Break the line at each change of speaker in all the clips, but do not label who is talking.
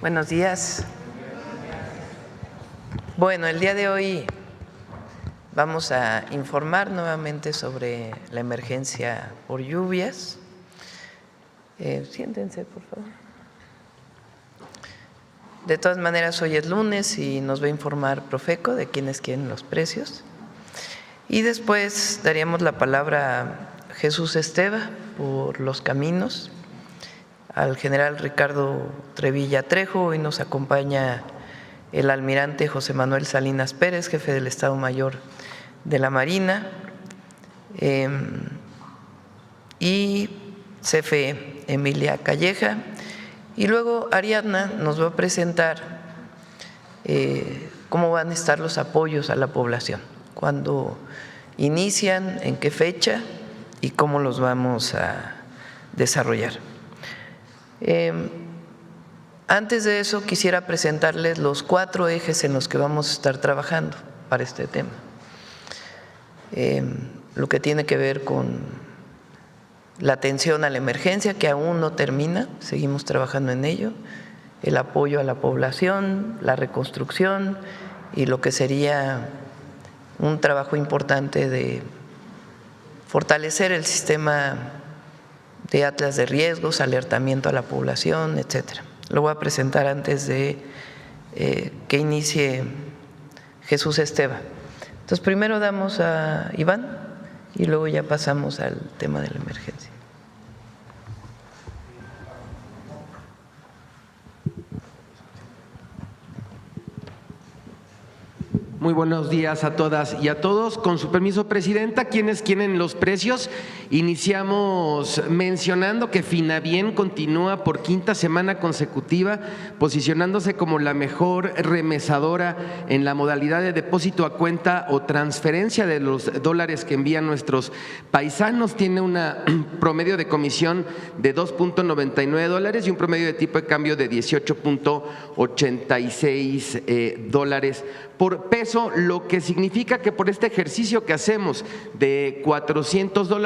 Buenos días. Bueno, el día de hoy vamos a informar nuevamente sobre la emergencia por lluvias. Siéntense, por favor. De todas maneras, hoy es lunes y nos va a informar Profeco de quiénes quieren los precios. Y después daríamos la palabra a Jesús Esteva por los caminos, al general Ricardo Trevilla Trejo. Hoy nos acompaña el almirante José Manuel Salinas Pérez, jefe del Estado Mayor de la Marina, y CFE Emilia Calleja. Y luego Ariadna nos va a presentar cómo van a estar los apoyos a la población, cuándo inician, en qué fecha y cómo los vamos a desarrollar. Antes de eso, quisiera presentarles los 4 ejes en los que vamos a estar trabajando para este tema. Lo que tiene que ver con la atención a la emergencia, que aún no termina, seguimos trabajando en ello, el apoyo a la población, la reconstrucción y lo que sería un trabajo importante de fortalecer el sistema de atlas de riesgos, alertamiento a la población, etcétera. Lo voy a presentar antes de que inicie Jesús Esteva. Entonces, primero damos a Iván y luego ya pasamos al tema de la emergencia.
Muy buenos días a todas y a todos. Con su permiso, Presidenta, ¿quiénes quieren los precios? Iniciamos mencionando que Finabien continúa por 5ª semana consecutiva posicionándose como la mejor remesadora en la modalidad de depósito a cuenta o transferencia de los dólares que envían nuestros paisanos. Tiene un promedio de comisión de $2.99 y un promedio de tipo de cambio de 18.86 dólares por peso, lo que significa que por este ejercicio que hacemos de $400 o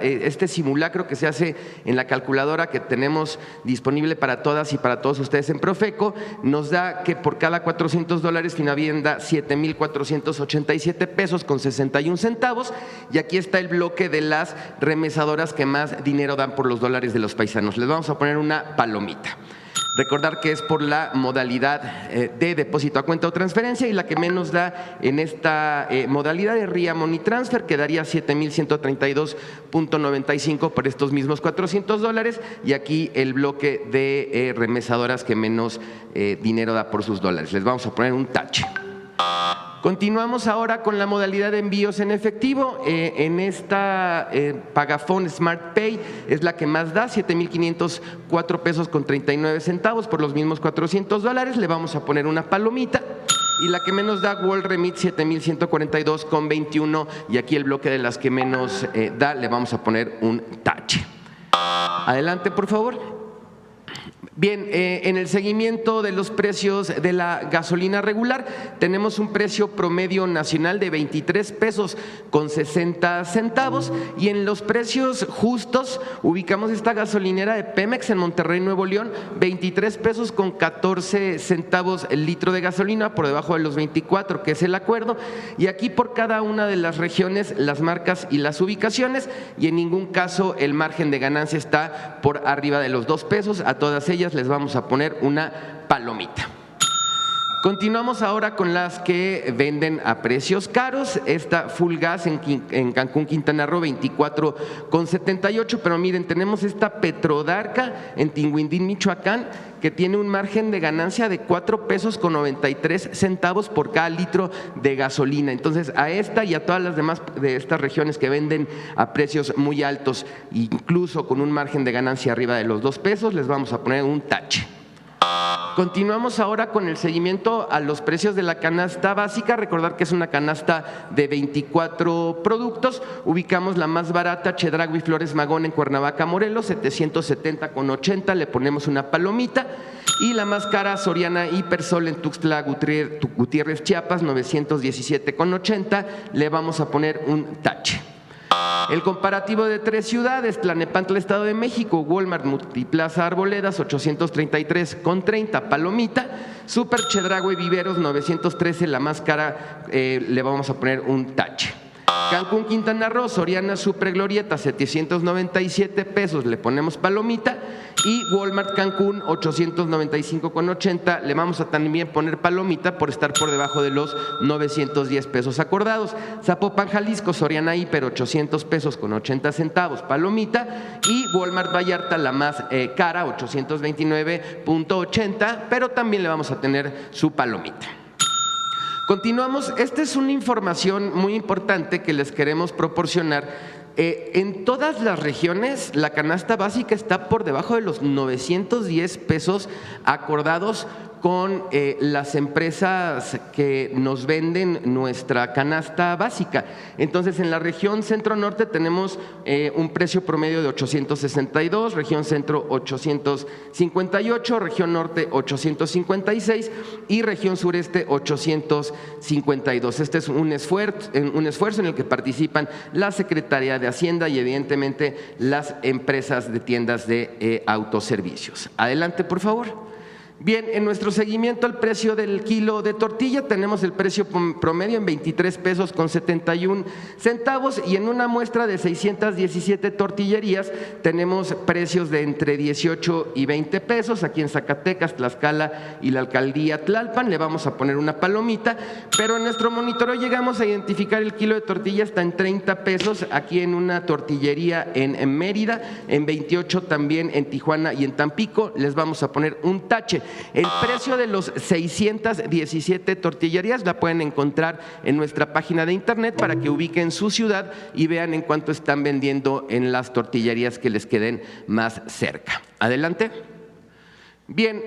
este simulacro que se hace en la calculadora que tenemos disponible para todas y para todos ustedes en Profeco, nos da que por cada $400 Finabien da 7,487 pesos con 61 centavos, y aquí está el bloque de las remesadoras que más dinero dan por los dólares de los paisanos. Les vamos a poner una palomita. Recordar que es por la modalidad de depósito a cuenta o transferencia, y la que menos da en esta modalidad de RIA Money Transfer, que daría 7,132.95 por estos mismos $400, y aquí el bloque de remesadoras que menos dinero da por sus dólares. Les vamos a poner un tache. Continuamos ahora con la modalidad de envíos en efectivo. En esta Pagafón Smart Pay es la que más da, 7,504 pesos con 39 centavos por los mismos $400. Le vamos a poner una palomita. Y la que menos da, World Remit, 7,142,21, y aquí el bloque de las que menos da, le vamos a poner un tache. Adelante, por favor. Bien, en el seguimiento de los precios de la gasolina regular, tenemos un precio promedio nacional de 23 pesos con 60 centavos, y en los precios justos ubicamos esta gasolinera de Pemex en Monterrey, Nuevo León, 23 pesos con 14 centavos el litro de gasolina, por debajo de los 24, que es el acuerdo, y aquí por cada una de las regiones, las marcas y las ubicaciones, y en ningún caso el margen de ganancia está por arriba de los 2 pesos, a todas ellas les vamos a poner una palomita. Continuamos ahora con las que venden a precios caros. Esta Full Gas en Cancún, Quintana Roo, 24,78, pero miren, tenemos esta Petrodarca en Tinguindín, Michoacán, que tiene un margen de ganancia de 4 pesos con 93 centavos por cada litro de gasolina. Entonces, a esta y a todas las demás de estas regiones que venden a precios muy altos, incluso con un margen de ganancia arriba de los 2 pesos, les vamos a poner un tache. Continuamos ahora con el seguimiento a los precios de la canasta básica. Recordar que es una canasta de 24 productos. Ubicamos la más barata, Chedraui Flores Magón en Cuernavaca, Morelos, 770,80, le ponemos una palomita. Y la más cara, Soriana Hipersol en Tuxtla Gutiérrez, Chiapas, 917,80, le vamos a poner un tache. El comparativo de 3 ciudades, Tlalnepantla, Estado de México, Walmart Multiplaza Arboledas, 833,30, Palomita, Super Chedraui Viveros, 913, la más cara, le vamos a poner un tache. Cancún, Quintana Roo, Soriana Super Glorieta, 797 pesos, le ponemos palomita. Y Walmart Cancún, 895,80, le vamos a también poner palomita por estar por debajo de los 910 pesos acordados. Zapopan, Jalisco, Soriana Hiper, 800 pesos con 80 centavos, palomita. Y Walmart Vallarta, la más cara, 829,80, pero también le vamos a tener su palomita. Continuamos. Esta es una información muy importante que les queremos proporcionar. En todas las regiones la canasta básica está por debajo de los 910 pesos acordados con las empresas que nos venden nuestra canasta básica. Entonces, en la región centro-norte tenemos un precio promedio de 862, región centro 858, región norte 856 y región sureste 852. Este es un esfuerzo en el que participan la Secretaría de Hacienda y evidentemente las empresas de tiendas de autoservicios. Adelante, por favor. Bien, en nuestro seguimiento al precio del kilo de tortilla tenemos el precio promedio en 23 pesos con 71 centavos y en una muestra de 617 tortillerías tenemos precios de entre 18 y 20 pesos. Aquí en Zacatecas, Tlaxcala y la alcaldía Tlalpan le vamos a poner una palomita, pero en nuestro monitoreo llegamos a identificar el kilo de tortilla hasta en 30 pesos aquí en una tortillería en Mérida, en 28 también en Tijuana y en Tampico. Les vamos a poner un tache. El precio de los 617 tortillerías la pueden encontrar en nuestra página de internet para que ubiquen su ciudad y vean en cuánto están vendiendo en las tortillerías que les queden más cerca. Adelante. Bien,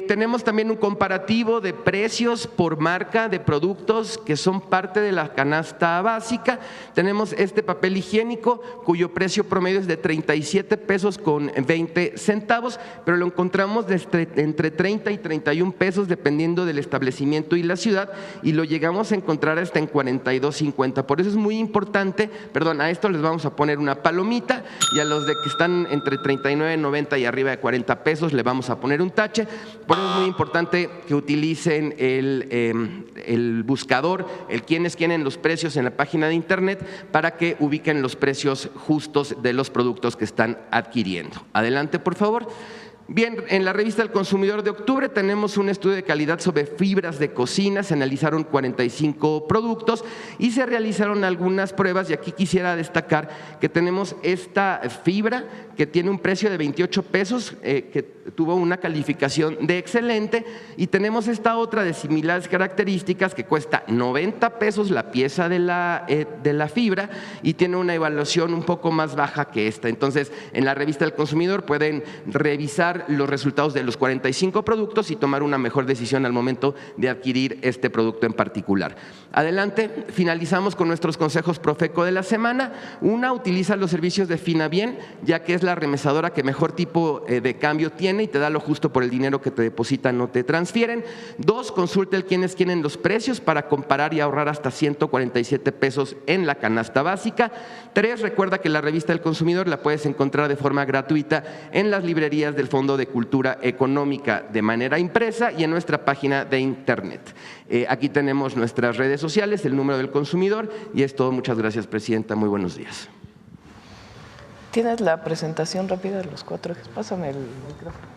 tenemos también un comparativo de precios por marca de productos que son parte de la canasta básica. Tenemos este papel higiénico cuyo precio promedio es de 37 pesos con 20 centavos, pero lo encontramos entre 30 y 31 pesos dependiendo del establecimiento y la ciudad, y lo llegamos a encontrar hasta en 42.50. Por eso es muy importante, a esto les vamos a poner una palomita, y a los de que están entre 39.90 y arriba de 40 pesos le vamos a poner un tache. Por eso es muy importante que utilicen el buscador, el quiénes quieren los precios en la página de internet para que ubiquen los precios justos de los productos que están adquiriendo. Adelante, por favor. Bien, en la revista El Consumidor de octubre tenemos un estudio de calidad sobre fibras de cocina. Se analizaron 45 productos y se realizaron algunas pruebas, y aquí quisiera destacar que tenemos esta fibra que tiene un precio de 28 pesos, que tuvo una calificación de excelente, y tenemos esta otra de similares características que cuesta 90 pesos la pieza de la fibra y tiene una evaluación un poco más baja que esta. Entonces, en la revista El Consumidor pueden revisar los resultados de los 45 productos y tomar una mejor decisión al momento de adquirir este producto en particular. Adelante, finalizamos con nuestros consejos Profeco de la semana. Una, utiliza los servicios de Finabien, ya que es la remesadora que mejor tipo de cambio tiene y te da lo justo por el dinero que te depositan o te transfieren. Dos, consulta el quiénes quieren los precios para comparar y ahorrar hasta 147 pesos en la canasta básica. Tres, recuerda que la revista El Consumidor la puedes encontrar de forma gratuita en las librerías del Fondo de Cultura Económica de manera impresa y en nuestra página de internet. Aquí tenemos nuestras redes sociales, el número del consumidor, y es todo. Muchas gracias, presidenta. Muy buenos días.
¿Tienes la presentación rápida de los 4 ejes? Pásame el micrófono.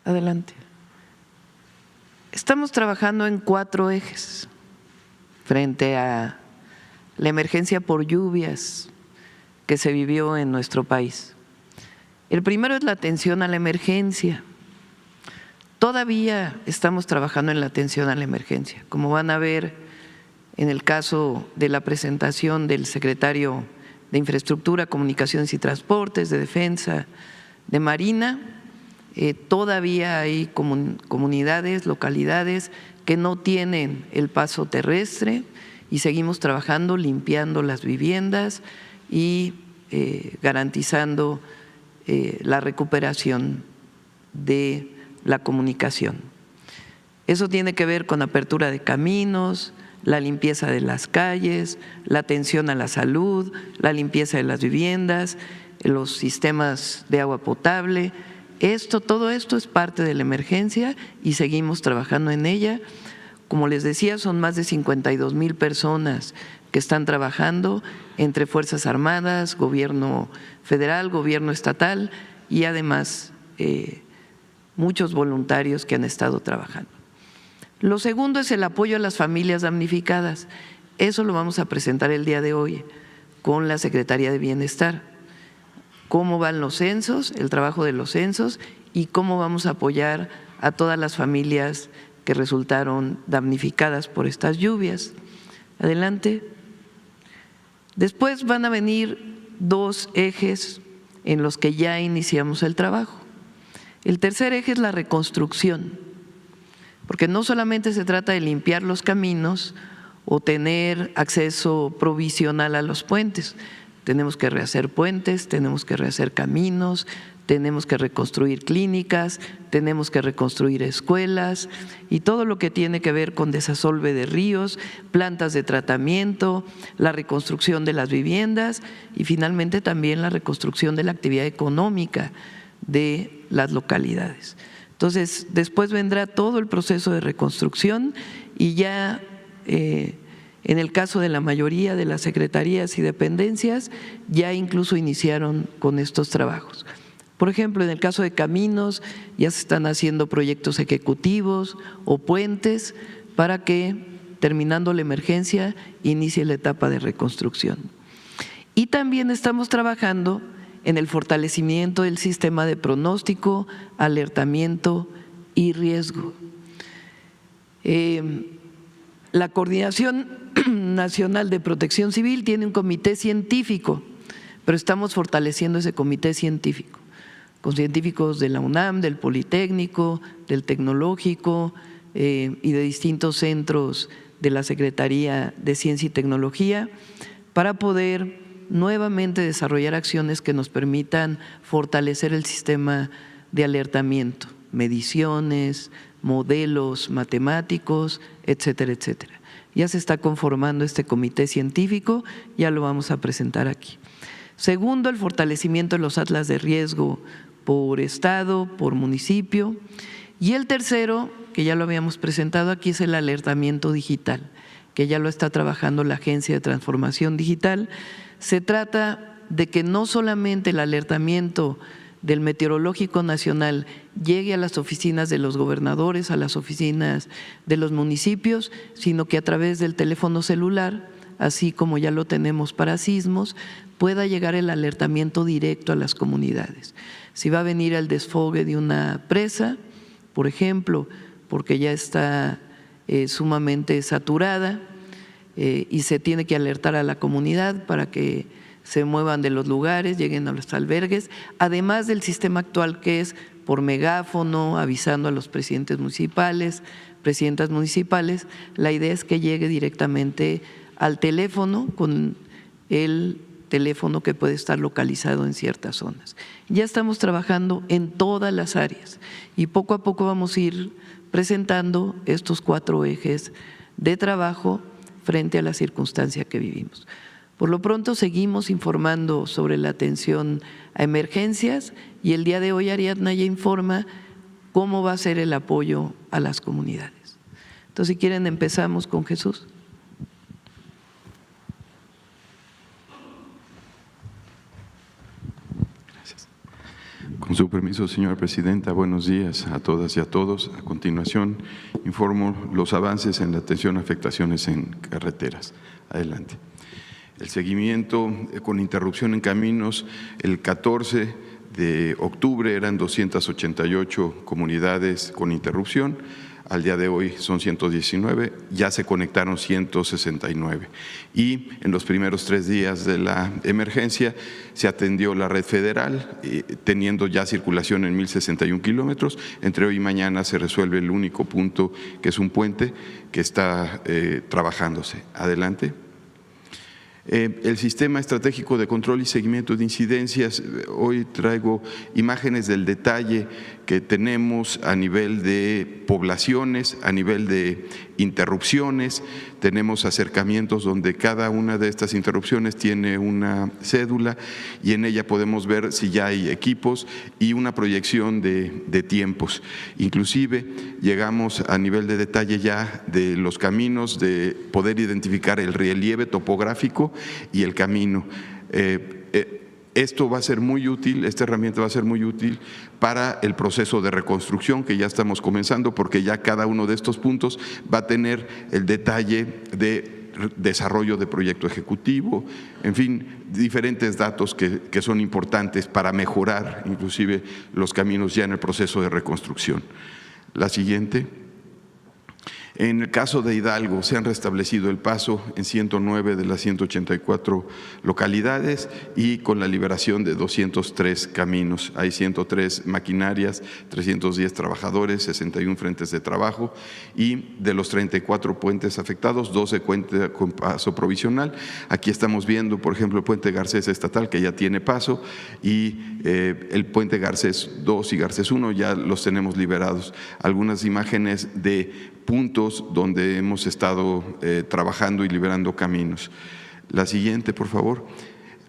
Adelante. Estamos trabajando en 4 ejes frente a la emergencia por lluvias que se vivió en nuestro país. El primero es la atención a la emergencia. Todavía estamos trabajando en la atención a la emergencia. Como van a ver en el caso de la presentación del secretario de Infraestructura, Comunicaciones y Transportes, de Defensa, de Marina, todavía hay comunidades, localidades que no tienen el paso terrestre y seguimos trabajando, limpiando las viviendas y garantizando la recuperación de la comunicación. Eso tiene que ver con apertura de caminos, la limpieza de las calles, la atención a la salud, la limpieza de las viviendas, los sistemas de agua potable. Todo esto es parte de la emergencia y seguimos trabajando en ella. Como les decía, son más de 52,000 personas que están trabajando entre Fuerzas Armadas, Gobierno federal, Gobierno estatal y además muchos voluntarios que han estado trabajando. Lo segundo es el apoyo a las familias damnificadas. Eso lo vamos a presentar el día de hoy con la Secretaría de Bienestar. Cómo van los censos, el trabajo de los censos y cómo vamos a apoyar a todas las familias que resultaron damnificadas por estas lluvias. Adelante. Después van a venir 2 ejes en los que ya iniciamos el trabajo. El tercer eje es la reconstrucción, porque no solamente se trata de limpiar los caminos o tener acceso provisional a los puentes. Tenemos que rehacer puentes, tenemos que rehacer caminos, tenemos que reconstruir clínicas, tenemos que reconstruir escuelas y todo lo que tiene que ver con desasolve de ríos, plantas de tratamiento, la reconstrucción de las viviendas y finalmente también la reconstrucción de la actividad económica de las localidades. Entonces, después vendrá todo el proceso de reconstrucción y ya en el caso de la mayoría de las secretarías y dependencias ya incluso iniciaron con estos trabajos. Por ejemplo, en el caso de caminos ya se están haciendo proyectos ejecutivos o puentes para que, terminando la emergencia, inicie la etapa de reconstrucción. Y también estamos trabajando en el fortalecimiento del sistema de pronóstico, alertamiento y riesgo. La Coordinación Nacional de Protección Civil tiene un comité científico, pero estamos fortaleciendo ese comité científico, con científicos de la UNAM, del Politécnico, del Tecnológico y de distintos centros de la Secretaría de Ciencia y Tecnología, para poder nuevamente desarrollar acciones que nos permitan fortalecer el sistema de alertamiento, mediciones, modelos matemáticos, etcétera, etcétera. Ya se está conformando este comité científico, ya lo vamos a presentar aquí. Segundo, el fortalecimiento de los atlas de riesgo por estado, por municipio. Y el tercero, que ya lo habíamos presentado aquí, es el alertamiento digital, que ya lo está trabajando la Agencia de Transformación Digital. Se trata de que no solamente el alertamiento del Meteorológico Nacional llegue a las oficinas de los gobernadores, a las oficinas de los municipios, sino que a través del teléfono celular, así como ya lo tenemos para sismos, pueda llegar el alertamiento directo a las comunidades. Si va a venir el desfogue de una presa, por ejemplo, porque ya está sumamente saturada, y se tiene que alertar a la comunidad para que se muevan de los lugares, lleguen a los albergues, además del sistema actual que es por megáfono, avisando a los presidentes municipales, presidentas municipales. La idea es que llegue directamente al teléfono, con el teléfono que puede estar localizado en ciertas zonas. Ya estamos trabajando en todas las áreas y poco a poco vamos a ir presentando estos 4 ejes de trabajo frente a la circunstancia que vivimos. Por lo pronto seguimos informando sobre la atención a emergencias y el día de hoy Ariadna ya informa cómo va a ser el apoyo a las comunidades. Entonces, si quieren, empezamos con Jesús.
Gracias. Con su permiso, señora presidenta, buenos días a todas y a todos. A continuación, informo los avances en la atención a afectaciones en carreteras. Adelante. El seguimiento con interrupción en caminos, el 14 de octubre eran 288 comunidades con interrupción. Al día de hoy son 119, ya se conectaron 169. Y en los primeros 3 días de la emergencia se atendió la red federal, teniendo ya circulación en 1,061 kilómetros. Entre hoy y mañana se resuelve el único punto, que es un puente, que está trabajándose. Adelante. El Sistema Estratégico de Control y Seguimiento de Incidencias, hoy traigo imágenes del detalle que tenemos a nivel de poblaciones, a nivel de interrupciones. Tenemos acercamientos donde cada una de estas interrupciones tiene una cédula y en ella podemos ver si ya hay equipos y una proyección de tiempos. Inclusive llegamos a nivel de detalle ya de los caminos, de poder identificar el relieve topográfico y el camino. Esto va a ser muy útil, esta herramienta va a ser muy útil para el proceso de reconstrucción que ya estamos comenzando, porque ya cada uno de estos puntos va a tener el detalle de desarrollo de proyecto ejecutivo, en fin, diferentes datos que son importantes para mejorar inclusive los caminos ya en el proceso de reconstrucción. La siguiente. En el caso de Hidalgo, se han restablecido el paso en 109 de las 184 localidades y con la liberación de 203 caminos. Hay 103 maquinarias, 310 trabajadores, 61 frentes de trabajo y de los 34 puentes afectados, 12 cuentan con paso provisional. Aquí estamos viendo, por ejemplo, el puente Garcés estatal que ya tiene paso y el puente Garcés 2 y Garcés 1 ya los tenemos liberados. Algunas imágenes de puntos donde hemos estado trabajando y liberando caminos. La siguiente, por favor.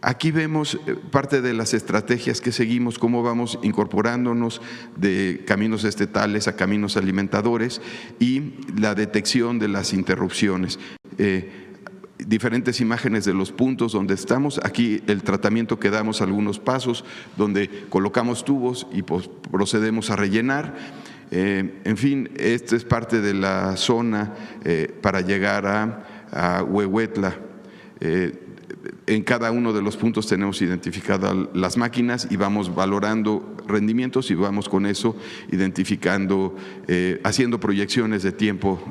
Aquí vemos parte de las estrategias que seguimos, cómo vamos incorporándonos de caminos estatales a caminos alimentadores y la detección de las interrupciones. Diferentes imágenes de los puntos donde estamos. Aquí el tratamiento que damos, algunos pasos donde colocamos tubos y procedemos a rellenar. En fin, esta es parte de la zona para llegar a Huehuetla. En cada uno de los puntos tenemos identificadas las máquinas y vamos valorando rendimientos y vamos con eso identificando, haciendo proyecciones de tiempo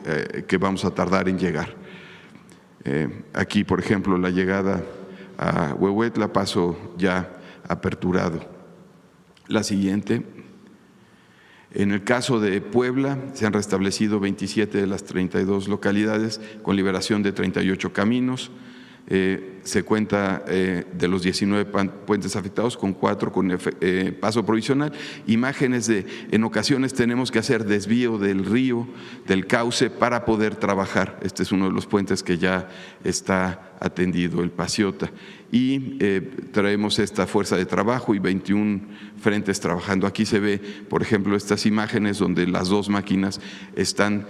que vamos a tardar en llegar. Aquí, por ejemplo, la llegada a Huehuetla, paso ya aperturado. La siguiente. En el caso de Puebla, se han restablecido 27 de las 32 localidades con liberación de 38 caminos. Se cuenta de los 19 puentes afectados con 4 con paso provisional. Imágenes de, en ocasiones tenemos que hacer desvío del río, del cauce para poder trabajar. Este es uno de los puentes que ya está atendido, el Paciota. Y traemos esta fuerza de trabajo y 21 frentes trabajando. Aquí se ve, por ejemplo, estas imágenes donde las dos máquinas están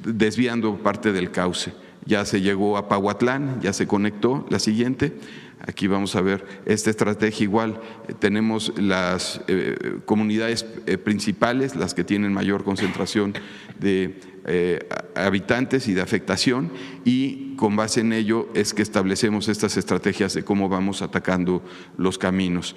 desviando parte del cauce. Ya se llegó a Pahuatlán, ya se conectó. La siguiente, aquí vamos a ver esta estrategia igual. Tenemos las comunidades principales, las que tienen mayor concentración de habitantes y de afectación, y con base en ello es que establecemos estas estrategias de cómo vamos atacando los caminos.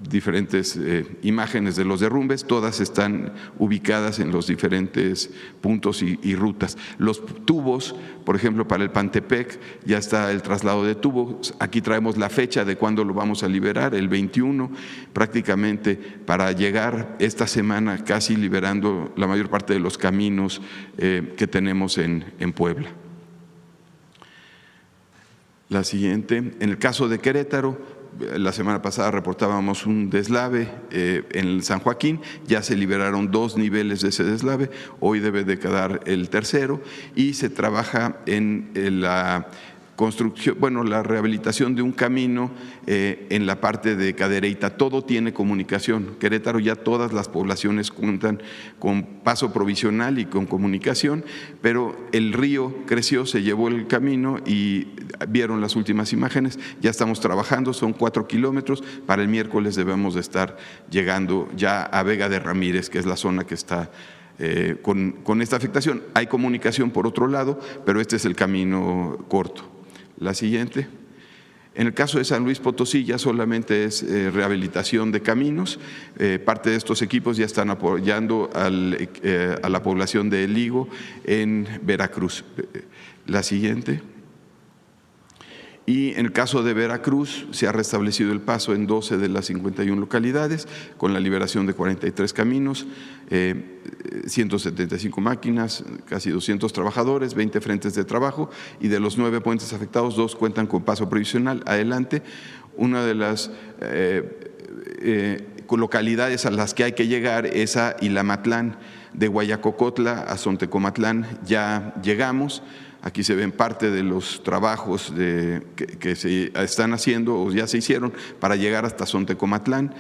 Diferentes imágenes de los derrumbes, todas están ubicadas en los diferentes puntos y rutas. Los tubos, por ejemplo, para el Pantepec ya está el traslado de tubos. Aquí traemos la fecha de cuándo lo vamos a liberar, el 21, prácticamente para llegar esta semana casi liberando la mayor parte de los caminos que tenemos en Puebla. La siguiente, en el caso de Querétaro, la semana pasada reportábamos un deslave en San Joaquín, ya se liberaron 2 niveles de ese deslave, hoy debe de quedar el tercero y se trabaja en la construcción, la rehabilitación de un camino en la parte de Cadereyta. Todo tiene comunicación. Querétaro ya todas las poblaciones cuentan con paso provisional y con comunicación, pero el río creció, se llevó el camino y vieron las últimas imágenes. Ya estamos trabajando, son 4 kilómetros. Para el miércoles debemos de estar llegando ya a Vega de Ramírez, que es la zona que está con esta afectación. Hay comunicación por otro lado, pero este es el camino corto. La siguiente. En el caso de San Luis Potosí ya solamente es rehabilitación de caminos. Parte de estos equipos ya están apoyando a la población de El Higo en Veracruz. La siguiente. Y en el caso de Veracruz, se ha restablecido el paso en 12 de las 51 localidades, con la liberación de 43 caminos, 175 máquinas, casi 200 trabajadores, 20 frentes de trabajo, y de los 9 puentes afectados, 2 cuentan con paso provisional. Adelante, una de las localidades a las que hay que llegar es a Ilamatlán. De Guayacocotla a Sontecomatlán ya llegamos. Aquí se ven parte de los trabajos que se están haciendo o ya se hicieron para llegar hasta Sontecomatlán.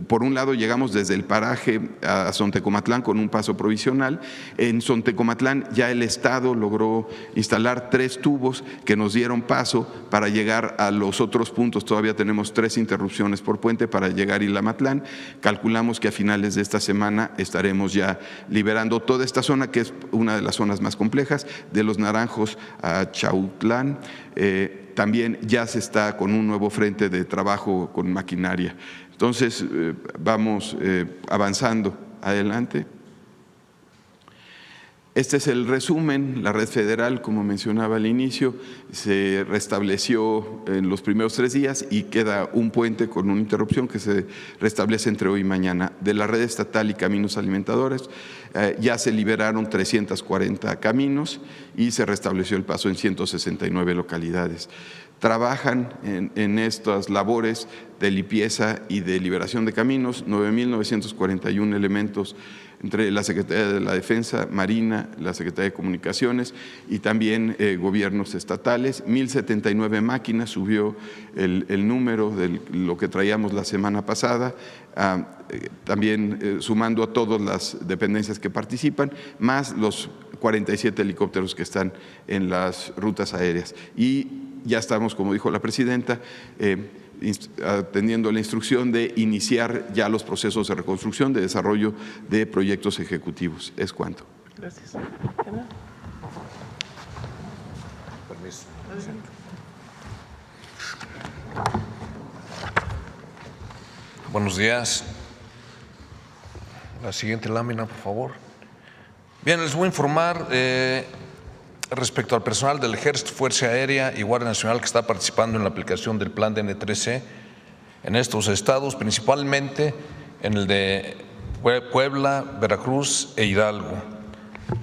Por un lado, llegamos desde el paraje a Sontecomatlán con un paso provisional. En Sontecomatlán ya el Estado logró instalar 3 tubos que nos dieron paso para llegar a los otros puntos. Todavía tenemos 3 interrupciones por puente para llegar a Ilamatlán. Calculamos que a finales de esta semana estaremos ya liberando toda esta zona, que es una de las zonas más complejas. De Los Naranjos a Chautlán, también ya se está con un nuevo frente de trabajo con maquinaria. Entonces, vamos avanzando. Adelante. Este es el resumen. La red federal, como mencionaba al inicio, se restableció en los primeros 3 días y queda un puente con una interrupción que se restablece entre hoy y mañana. De la red estatal y caminos alimentadores, ya se liberaron 340 caminos y se restableció el paso en 169 localidades. Trabajan en estas labores de limpieza y de liberación de caminos 9.941 elementos entre la Secretaría de la Defensa, Marina, la Secretaría de Comunicaciones y también gobiernos estatales. 1.079 máquinas, subió el número de lo que traíamos la semana pasada, también sumando a todas las dependencias que participan, más los 47 helicópteros que están en las rutas aéreas. Y ya estamos, como dijo la presidenta, atendiendo la instrucción de iniciar ya los procesos de reconstrucción, de desarrollo de proyectos ejecutivos. Es cuanto.
Gracias.
Permiso. Buenos días. La siguiente lámina, por favor. Bien, les voy a informar respecto al personal del Ejército, Fuerza Aérea y Guardia Nacional que está participando en la aplicación del plan DN3C en estos estados, principalmente en el de Puebla, Veracruz e Hidalgo.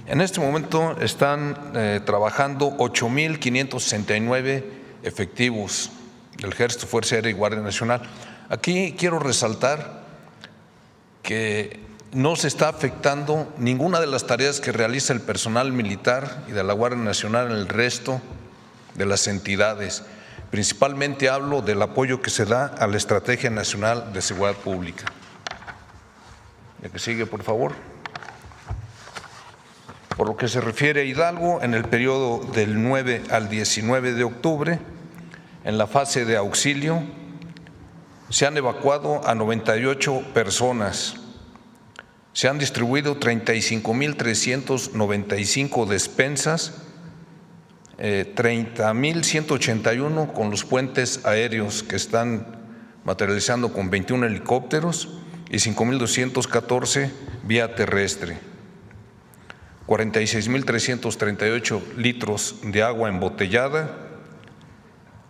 En este momento están trabajando 8.569 efectivos del Ejército, Fuerza Aérea y Guardia Nacional. Aquí quiero resaltar que no se está afectando ninguna de las tareas que realiza el personal militar y de la Guardia Nacional en el resto de las entidades. Principalmente hablo del apoyo que se da a la Estrategia Nacional de Seguridad Pública. La que sigue, por favor. Por lo que se refiere a Hidalgo, en el periodo del 9 al 19 de octubre, en la fase de auxilio, se han evacuado a 98 personas. Se han distribuido 35.395 despensas, 30.181 con los puentes aéreos que están materializando con 21 helicópteros y 5.214 vía terrestre. 46.338 litros de agua embotellada,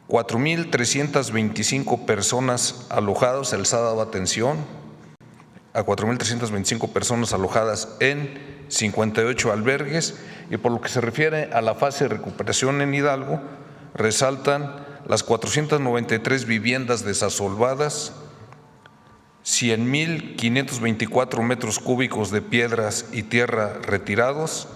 4.325 personas alojadas, el SAT daba atención a 4.325 personas alojadas en 58 albergues. Y por lo que se refiere a la fase de recuperación en Hidalgo, resaltan las 493 viviendas desasolvadas, 100.524 metros cúbicos de piedras y tierra retirados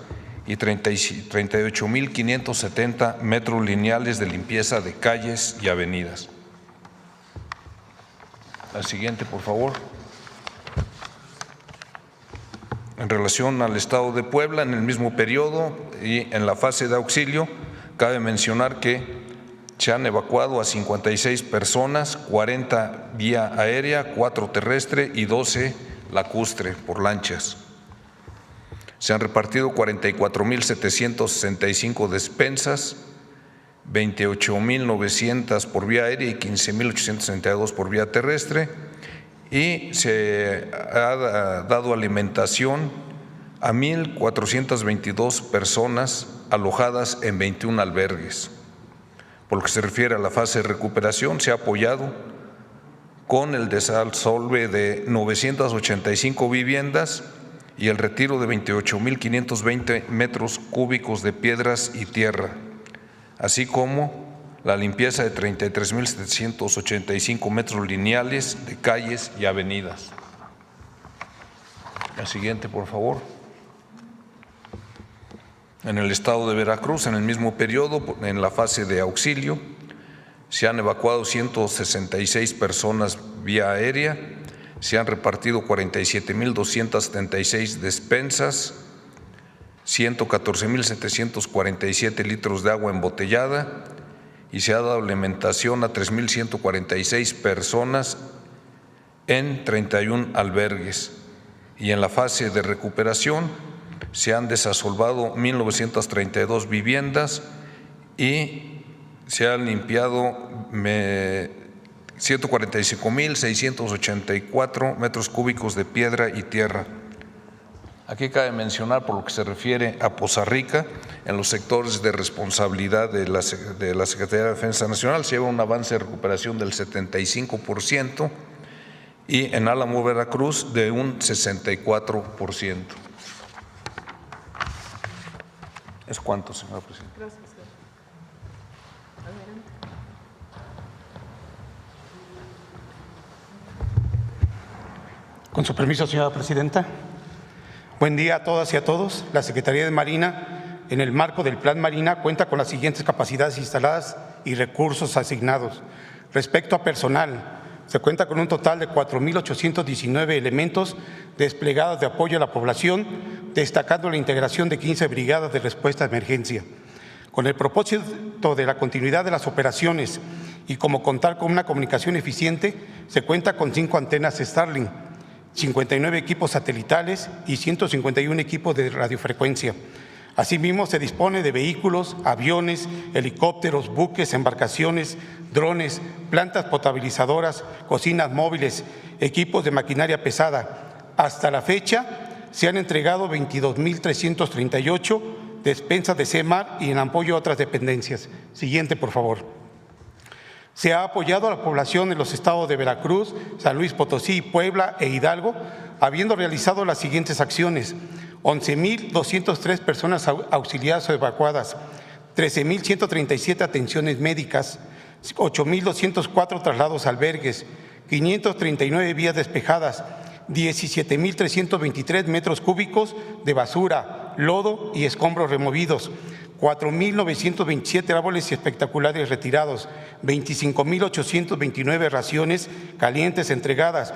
y 38.570 metros lineales de limpieza de calles y avenidas. La siguiente, por favor. En relación al estado de Puebla, en el mismo periodo y en la fase de auxilio, cabe mencionar que se han evacuado a 56 personas, 40 vía aérea, 4 terrestre y 12 lacustre por lanchas. Se han repartido 44.765 despensas, 28.900 por vía aérea y 15.862 por vía terrestre, y se ha dado alimentación a 1.422 personas alojadas en 21 albergues. Por lo que se refiere a la fase de recuperación, se ha apoyado con el desalsolve de 985 viviendas y el retiro de 28.520 metros cúbicos de piedras y tierra, así como la limpieza de 33.785 metros lineales de calles y avenidas. La siguiente, por favor. En el estado de Veracruz, en el mismo periodo, en la fase de auxilio, se han evacuado 166 personas vía aérea, se han repartido 47.276 despensas, 114.747 litros de agua embotellada y se ha dado alimentación a 3.146 personas en 31 albergues. Y en la fase de recuperación se han desasolvado 1.932 viviendas y se han limpiado 145.684 metros cúbicos de piedra y tierra. Aquí cabe mencionar, por lo que se refiere a Poza Rica, en los sectores de responsabilidad de la Secretaría de Defensa Nacional se lleva un avance de recuperación del 75% y en Álamo, Veracruz, de un 64%. ¿Es cuánto, señora presidenta?
Gracias.
Con su permiso, señora presidenta. Buen día a todas y a todos. La Secretaría de Marina, en el marco del Plan Marina, cuenta con las siguientes capacidades instaladas y recursos asignados. Respecto a personal, se cuenta con un total de 4.819 elementos desplegados de apoyo a la población, destacando la integración de 15 brigadas de respuesta a emergencia. Con el propósito de la continuidad de las operaciones y como contar con una comunicación eficiente, se cuenta con 5 antenas Starlink, 59 equipos satelitales y 151 equipos de radiofrecuencia. Asimismo, se dispone de vehículos, aviones, helicópteros, buques, embarcaciones, drones, plantas potabilizadoras, cocinas móviles, equipos de maquinaria pesada. Hasta la fecha, se han entregado 22.338 despensas de CEMAR y en apoyo a otras dependencias. Siguiente, por favor. Se ha apoyado a la población en los estados de Veracruz, San Luis Potosí, Puebla e Hidalgo, habiendo realizado las siguientes acciones: 11.203 personas auxiliadas o evacuadas, 13.137 atenciones médicas, 8.204 traslados a albergues, 539 vías despejadas, 17.323 metros cúbicos de basura, lodo y escombros removidos, 4.927 árboles espectaculares retirados, 25.829 raciones calientes entregadas,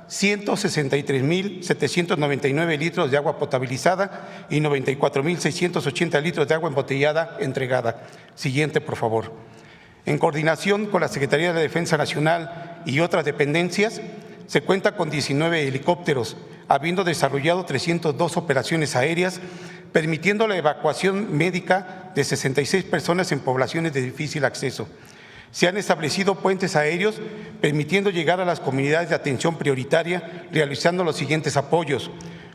163.799 litros de agua potabilizada y 94.680 litros de agua embotellada entregada. Siguiente, por favor. En coordinación con la Secretaría de la Defensa Nacional y otras dependencias, se cuenta con 19 helicópteros, habiendo desarrollado 302 operaciones aéreas, permitiendo la evacuación médica de 66 personas en poblaciones de difícil acceso. Se han establecido puentes aéreos, permitiendo llegar a las comunidades de atención prioritaria, realizando los siguientes apoyos: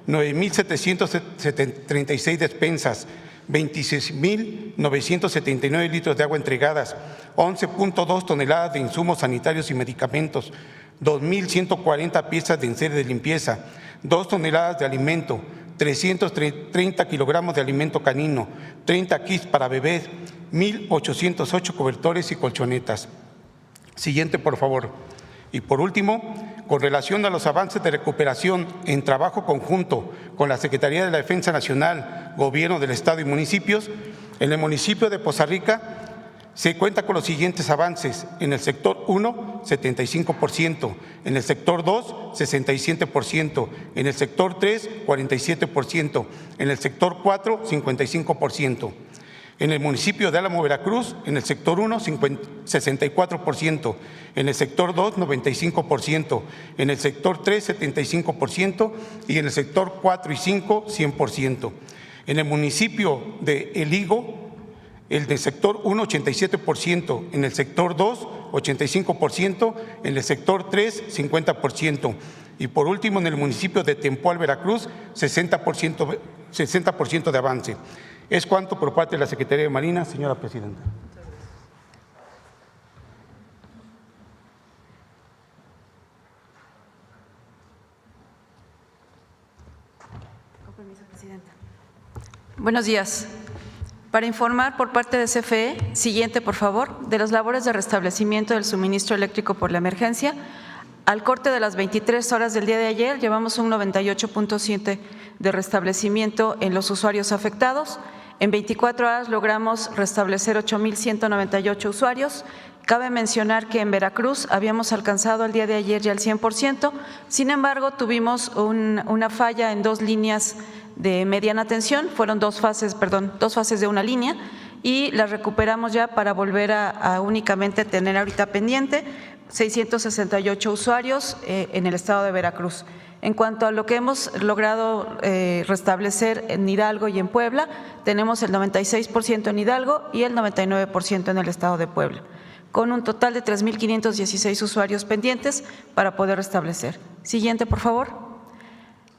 9.736 despensas, 26.979 litros de agua entregadas, 11.2 toneladas de insumos sanitarios y medicamentos, 2.140 piezas de enseres de limpieza, 2 toneladas de alimento, 330 kilogramos de alimento canino, 30 kits para bebés, 1.808 cobertores y colchonetas. Siguiente, por favor. Y por último, con relación a los avances de recuperación en trabajo conjunto con la Secretaría de la Defensa Nacional, Gobierno del Estado y municipios, en el municipio de Poza Rica se cuenta con los siguientes avances: en el sector 1, 75%, en el sector 2, 67%, en el sector 3, 47%, en el sector 4, 55%. En el municipio de Álamo, Veracruz, en el sector 1, 64%, en el sector 2, 95%, en el sector 3, 75% y en el sector 4 y 5, 100%. En el municipio de El Higo, el del sector 1, 87%, en el sector 2, 85%, en el sector 3, 50%. Y por último, en el municipio de Tempoal, Veracruz, 60% de avance. Es cuanto por parte de la Secretaría de Marina, señora presidenta.
Presidenta. Buenos días. Para informar por parte de CFE, siguiente por favor, de las labores de restablecimiento del suministro eléctrico por la emergencia. Al corte de las 23 horas del día de ayer, llevamos un 98.7 de restablecimiento en los usuarios afectados. En 24 horas logramos restablecer 8,198 usuarios. Cabe mencionar que en Veracruz habíamos alcanzado el día de ayer ya el 100%, sin embargo, tuvimos una falla en 2 líneas de mediana tensión, fueron dos fases de una línea, y las recuperamos ya para volver a únicamente tener ahorita pendiente 668 usuarios en el estado de Veracruz. En cuanto a lo que hemos logrado restablecer en Hidalgo y en Puebla, tenemos el 96% en Hidalgo y el 99% en el estado de Puebla, con un total de 3,516 usuarios pendientes para poder restablecer. Siguiente, por favor.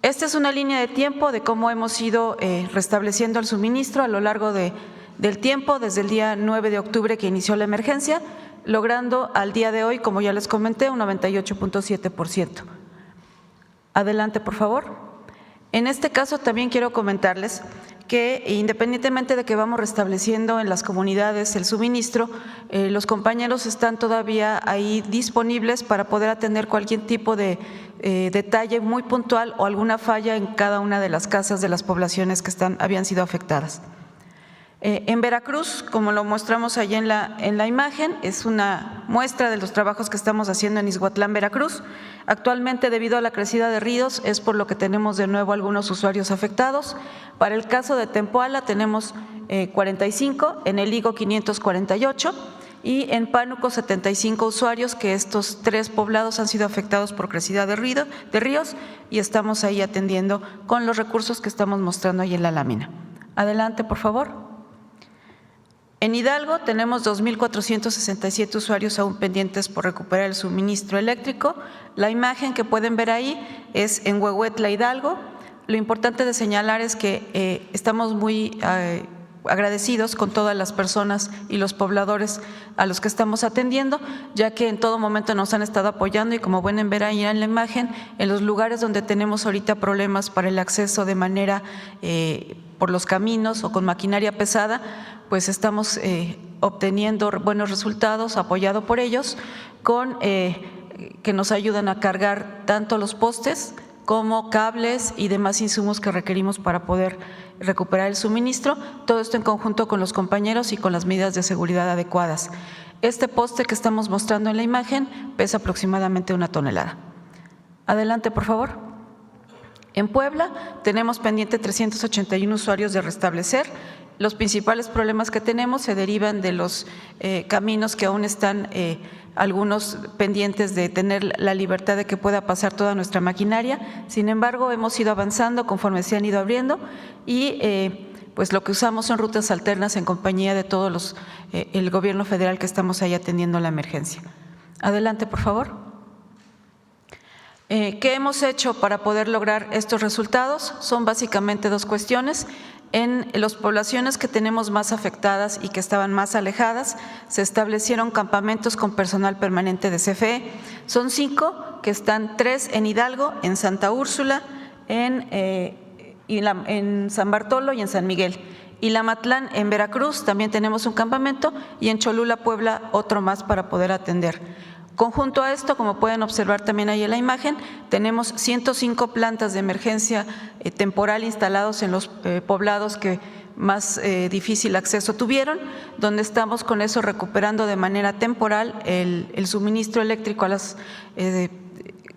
Esta es una línea de tiempo de cómo hemos ido restableciendo el suministro a lo largo del tiempo, desde el día 9 de octubre que inició la emergencia, logrando al día de hoy, como ya les comenté, un 98.7%. Adelante, por favor. En este caso también quiero comentarles que independientemente de que vamos restableciendo en las comunidades el suministro, los compañeros están todavía ahí disponibles para poder atender cualquier tipo de detalle muy puntual o alguna falla en cada una de las casas de las poblaciones que habían sido afectadas. En Veracruz, como lo mostramos allí en la imagen, es una muestra de los trabajos que estamos haciendo en Ixhuatlán, Veracruz. Actualmente, debido a la crecida de ríos, es por lo que tenemos de nuevo algunos usuarios afectados. Para el caso de Tempoala tenemos 45, en el Higo 548 y en Pánuco 75 usuarios, que estos 3 poblados han sido afectados por crecida de ríos y estamos ahí atendiendo con los recursos que estamos mostrando ahí en la lámina. Adelante, por favor. En Hidalgo tenemos 2,467 usuarios aún pendientes por recuperar el suministro eléctrico. La imagen que pueden ver ahí es en Huehuetla, Hidalgo. Lo importante de señalar es que estamos muy agradecidos con todas las personas y los pobladores a los que estamos atendiendo, ya que en todo momento nos han estado apoyando y como pueden ver ahí en la imagen, en los lugares donde tenemos ahorita problemas para el acceso de manera por los caminos o con maquinaria pesada, pues estamos obteniendo buenos resultados, apoyado por ellos, con que nos ayudan a cargar tanto los postes como cables y demás insumos que requerimos para poder recuperar el suministro, todo esto en conjunto con los compañeros y con las medidas de seguridad adecuadas. Este poste que estamos mostrando en la imagen pesa aproximadamente 1 tonelada. Adelante, por favor. En Puebla tenemos pendiente 381 usuarios de restablecer. Los principales problemas que tenemos se derivan de los caminos que aún están algunos pendientes de tener la libertad de que pueda pasar toda nuestra maquinaria. Sin embargo, hemos ido avanzando conforme se han ido abriendo y pues lo que usamos son rutas alternas en compañía de todos el gobierno federal que estamos ahí atendiendo la emergencia. Adelante, por favor. ¿Qué hemos hecho para poder lograr estos resultados? Son básicamente 2 cuestiones. En las poblaciones que tenemos más afectadas y que estaban más alejadas, se establecieron campamentos con personal permanente de CFE. Son 5, que están 3 en Hidalgo, en Santa Úrsula, en San Bartolo y en San Miguel. Y Ilamatlán, en Veracruz, también tenemos un campamento y en Cholula, Puebla, otro más para poder atender. Conjunto a esto, como pueden observar también ahí en la imagen, tenemos 105 plantas de emergencia temporal instalados en los poblados que más difícil acceso tuvieron, donde estamos con eso recuperando de manera temporal el suministro eléctrico a las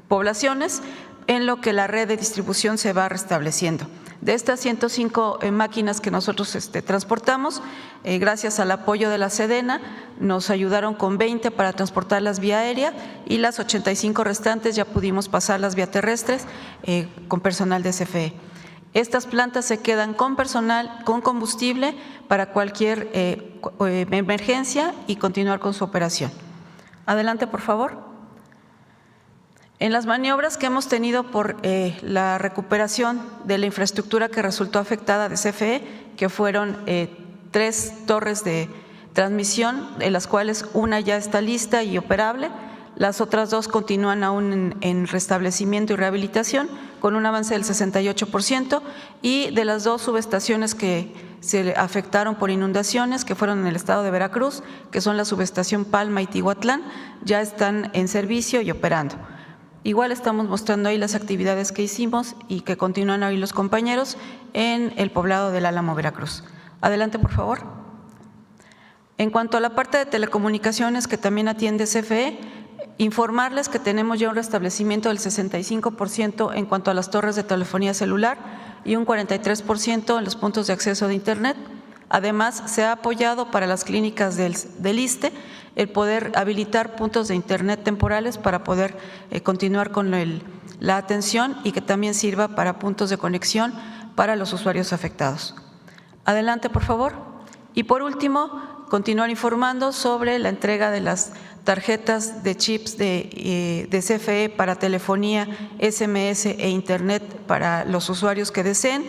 poblaciones, en lo que la red de distribución se va restableciendo. De estas 105 máquinas que nosotros transportamos, gracias al apoyo de la Sedena, nos ayudaron con 20 para transportarlas vía aérea y las 85 restantes ya pudimos pasarlas vía terrestres con personal de CFE. Estas plantas se quedan con personal, con combustible para cualquier emergencia y continuar con su operación. Adelante, por favor. En las maniobras que hemos tenido por la recuperación de la infraestructura que resultó afectada de CFE, que fueron 3 torres de transmisión, de las cuales una ya está lista y operable, las otras 2 continúan aún en restablecimiento y rehabilitación, con un avance del 68%, y de las 2 subestaciones que se afectaron por inundaciones, que fueron en el estado de Veracruz, que son la subestación Palma y Tihuatlán, ya están en servicio y operando. Igual estamos mostrando ahí las actividades que hicimos y que continúan hoy los compañeros en el poblado del Álamo, Veracruz. Adelante, por favor. En cuanto a la parte de telecomunicaciones que también atiende CFE, informarles que tenemos ya un restablecimiento del 65% en cuanto a las torres de telefonía celular y un 43% en los puntos de acceso de Internet. Además, se ha apoyado para las clínicas del ISSSTE el poder habilitar puntos de Internet temporales para poder continuar con la atención y que también sirva para puntos de conexión para los usuarios afectados. Adelante, por favor. Y por último, continuar informando sobre la entrega de las tarjetas de chips de CFE para telefonía, SMS e Internet para los usuarios que deseen.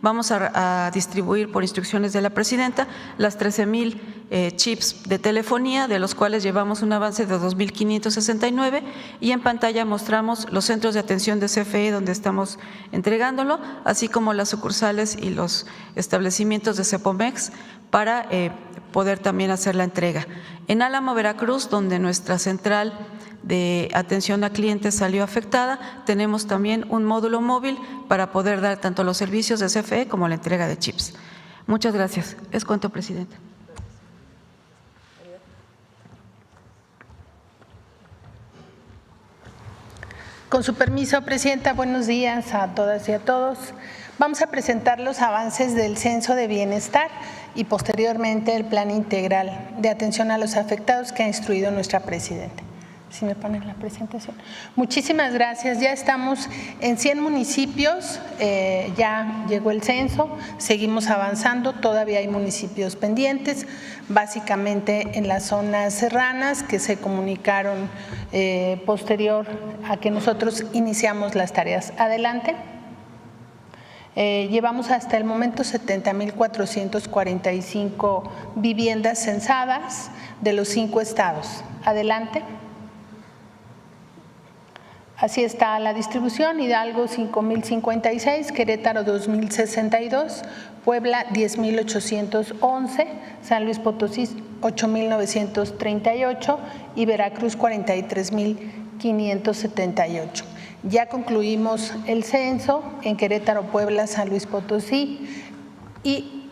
Vamos a distribuir por instrucciones de la presidenta las 13,000 chips de telefonía, de los cuales llevamos un avance de 2,569, y en pantalla mostramos los centros de atención de CFE donde estamos entregándolo, así como las sucursales y los establecimientos de Cepomex para poder también hacer la entrega. En Álamo, Veracruz, donde nuestra central de atención a clientes salió afectada, tenemos también un módulo móvil para poder dar tanto los servicios de CFE como la entrega de chips. Muchas gracias. Es cuanto, presidenta.
Con su permiso, presidenta, buenos días a todas y a todos. Vamos a presentar los avances del Censo de Bienestar y posteriormente el Plan Integral de Atención a los Afectados que ha instruido nuestra presidenta. Si me ponen la presentación. Muchísimas gracias. Ya estamos en 100 municipios, ya llegó el censo, seguimos avanzando, todavía hay municipios pendientes, básicamente en las zonas serranas que se comunicaron posterior a que nosotros iniciamos las tareas. Adelante. Llevamos hasta el momento 70,445 viviendas censadas de los 5 estados. Adelante. Así está la distribución: Hidalgo 5,056, Querétaro 2,062, Puebla 10,811, San Luis Potosí 8,938 y Veracruz 43,578. Ya concluimos el censo en Querétaro, Puebla, San Luis Potosí y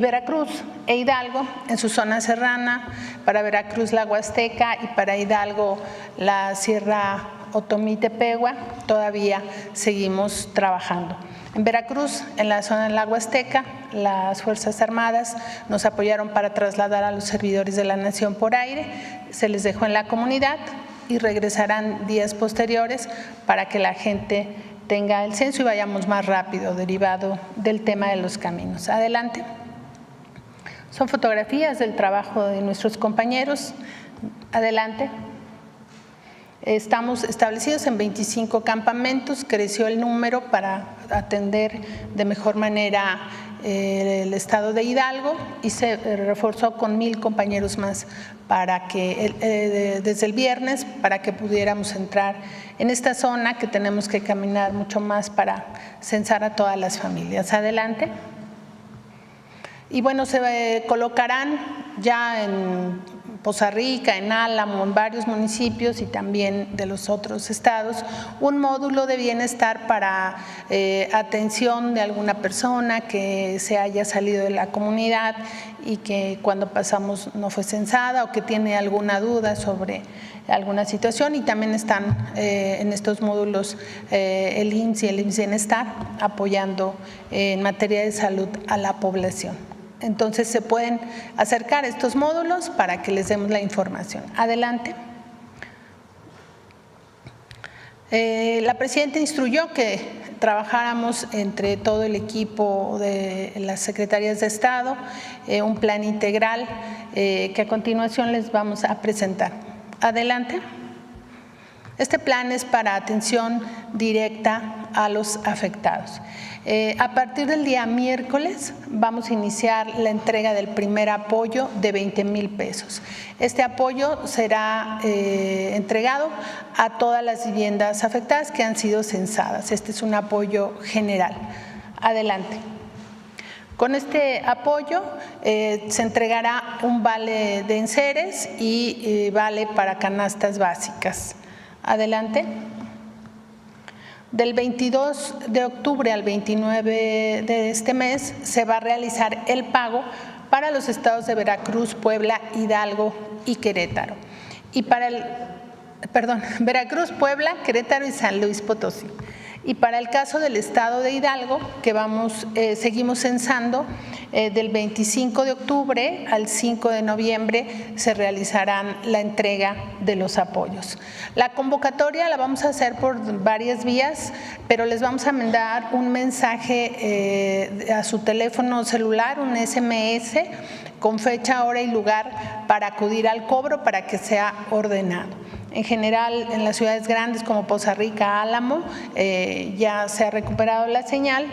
Veracruz e Hidalgo en su zona serrana, para Veracruz la Huasteca y para Hidalgo la Sierra Otomí-Tepehua. Todavía seguimos trabajando. En Veracruz, en la zona de la Huasteca, las Fuerzas Armadas nos apoyaron para trasladar a los servidores de la Nación por aire, se les dejó en la comunidad y regresarán días posteriores para que la gente tenga el censo y vayamos más rápido, derivado del tema de los caminos. Adelante. Son fotografías del trabajo de nuestros compañeros. Adelante. Estamos establecidos en 25 campamentos, creció el número para atender de mejor manera el estado de Hidalgo y se reforzó con 1,000 compañeros más para que desde el viernes para que pudiéramos entrar en esta zona que tenemos que caminar mucho más para censar a todas las familias. Adelante. Y bueno, se colocarán ya en Poza Rica, en Álamo, en varios municipios y también de los otros estados, un módulo de bienestar para atención de alguna persona que se haya salido de la comunidad y que cuando pasamos no fue censada o que tiene alguna duda sobre alguna situación, y también están en estos módulos el IMSS y el IMSS Bienestar apoyando en materia de salud a la población. Entonces se pueden acercar a estos módulos para que les demos la información. Adelante. La presidenta instruyó que trabajáramos entre todo el equipo de las secretarías de Estado un plan integral que a continuación les vamos a presentar. Adelante. Este plan es para atención directa a los afectados. A partir del día miércoles vamos a iniciar la entrega del primer apoyo de 20,000 pesos. Este apoyo será entregado a todas las viviendas afectadas que han sido censadas. Este es un apoyo general. Adelante. Con este apoyo se entregará un vale de enseres y vale para canastas básicas. Adelante. Del 22 de octubre al 29 de este mes se va a realizar el pago para los estados de Veracruz, Puebla, Hidalgo y Querétaro. Y para Veracruz, Puebla, Querétaro y San Luis Potosí. Y para el caso del estado de Hidalgo, que seguimos censando, del 25 de octubre al 5 de noviembre se realizarán la entrega de los apoyos. La convocatoria la vamos a hacer por varias vías, pero les vamos a mandar un mensaje a su teléfono celular, un SMS, con fecha, hora y lugar para acudir al cobro para que sea ordenado. En general, en las ciudades grandes como Poza Rica, Álamo, ya se ha recuperado la señal.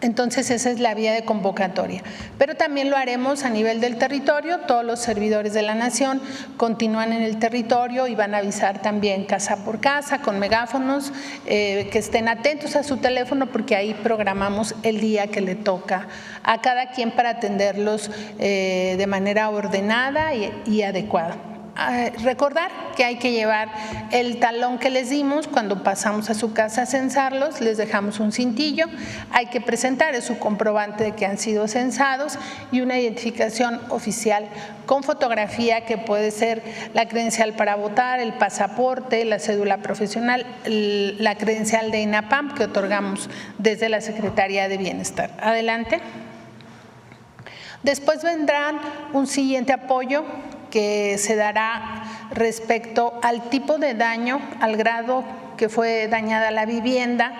Entonces, esa es la vía de convocatoria. Pero también lo haremos a nivel del territorio. Todos los servidores de la Nación continúan en el territorio y van a avisar también casa por casa con megáfonos, que estén atentos a su teléfono porque ahí programamos el día que le toca a cada quien para atenderlos de manera ordenada y adecuada. Recordar que hay que llevar el talón que les dimos cuando pasamos a su casa a censarlos, les dejamos un cintillo, hay que presentar su comprobante de que han sido censados y una identificación oficial con fotografía que puede ser la credencial para votar, el pasaporte, la cédula profesional, la credencial de INAPAM que otorgamos desde la Secretaría de Bienestar. Adelante. Después vendrán un siguiente apoyo que se dará respecto al tipo de daño, al grado que fue dañada la vivienda.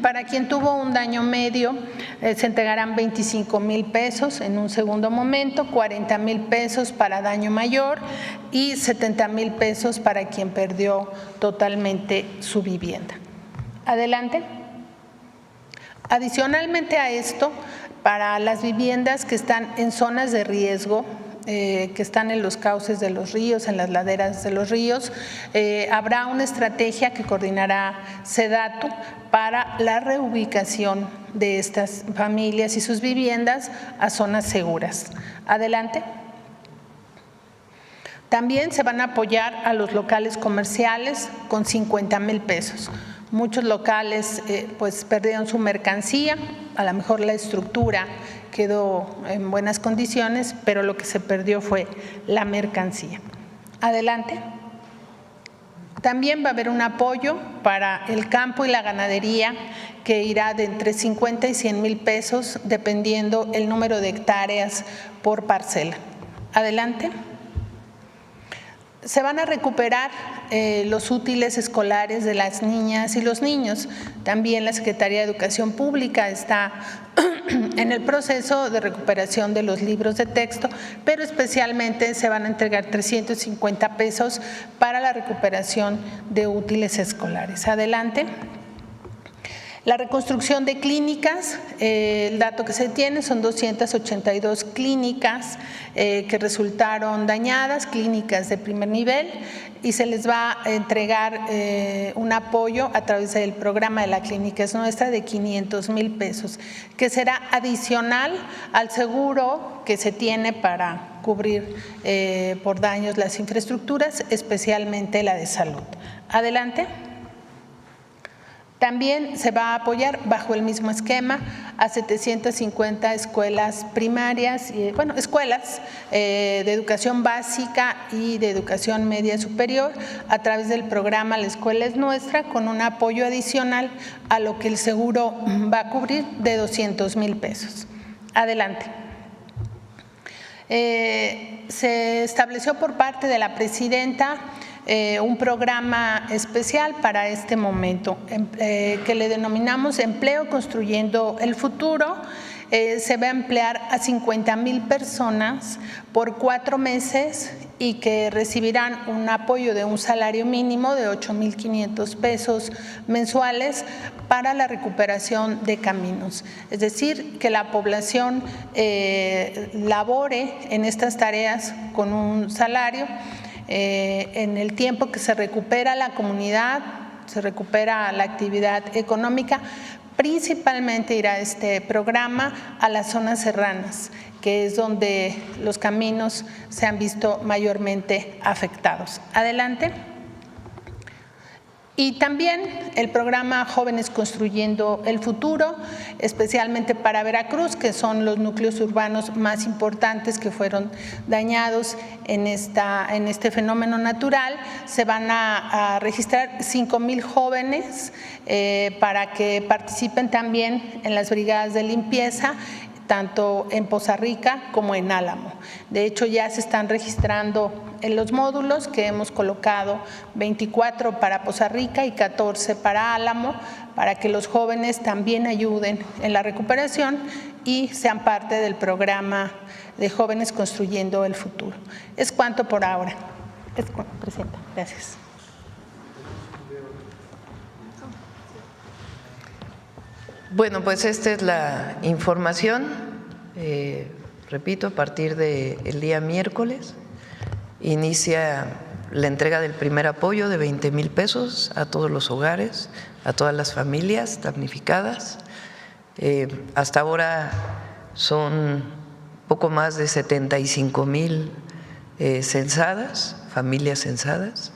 Para quien tuvo un daño medio, se entregarán 25,000 pesos en un segundo momento, 40,000 pesos para daño mayor y 70,000 pesos para quien perdió totalmente su vivienda. Adelante. Adicionalmente a esto, para las viviendas que están en zonas de riesgo, que están en los cauces de los ríos, en las laderas de los ríos, habrá una estrategia que coordinará SEDATU para la reubicación de estas familias y sus viviendas a zonas seguras. Adelante. También se van a apoyar a los locales comerciales con 50,000 pesos. Muchos locales pues perdieron su mercancía, a lo mejor la estructura quedó en buenas condiciones, pero lo que se perdió fue la mercancía. Adelante. También va a haber un apoyo para el campo y la ganadería que irá de entre 50 y 100,000 pesos dependiendo el número de hectáreas por parcela. Adelante. Se van a recuperar los útiles escolares de las niñas y los niños. También la Secretaría de Educación Pública está en el proceso de recuperación de los libros de texto, pero especialmente se van a entregar 350 pesos para la recuperación de útiles escolares. Adelante. La reconstrucción de clínicas, el dato que se tiene son 282 clínicas que resultaron dañadas, clínicas de primer nivel, y se les va a entregar un apoyo a través del programa de La Clínica es Nuestra de 500,000 pesos, que será adicional al seguro que se tiene para cubrir por daños las infraestructuras, especialmente la de salud. Adelante. También se va a apoyar bajo el mismo esquema a 750 escuelas primarias, escuelas de educación básica y de educación media superior a través del programa La Escuela es Nuestra, con un apoyo adicional a lo que el seguro va a cubrir de 200,000 pesos. Adelante. Se estableció por parte de la presidenta un programa especial para este momento que le denominamos Empleo Construyendo el Futuro. Se va a emplear a 50,000 personas por 4 meses y que recibirán un apoyo de un salario mínimo de 8,500 pesos mensuales para la recuperación de caminos. Es decir, que la población labore en estas tareas con un salario en el tiempo que se recupera la comunidad, se recupera la actividad económica. Principalmente irá este programa a las zonas serranas, que es donde los caminos se han visto mayormente afectados. Adelante. Y también el programa Jóvenes Construyendo el Futuro, especialmente para Veracruz, que son los núcleos urbanos más importantes que fueron dañados en este fenómeno natural. Se van a registrar 5,000 jóvenes para que participen también en las brigadas de limpieza, tanto en Poza Rica como en Álamo. De hecho, ya se están registrando en los módulos que hemos colocado 24 para Poza Rica y 14 para Álamo, para que los jóvenes también ayuden en la recuperación y sean parte del programa de Jóvenes Construyendo el Futuro. Es cuanto por ahora. Presenta. Gracias.
Bueno, pues esta es la información, repito, a partir del día miércoles inicia la entrega del primer apoyo de 20,000 pesos a todos los hogares, a todas las familias damnificadas. Hasta ahora son poco más de 75,000 censadas, familias censadas,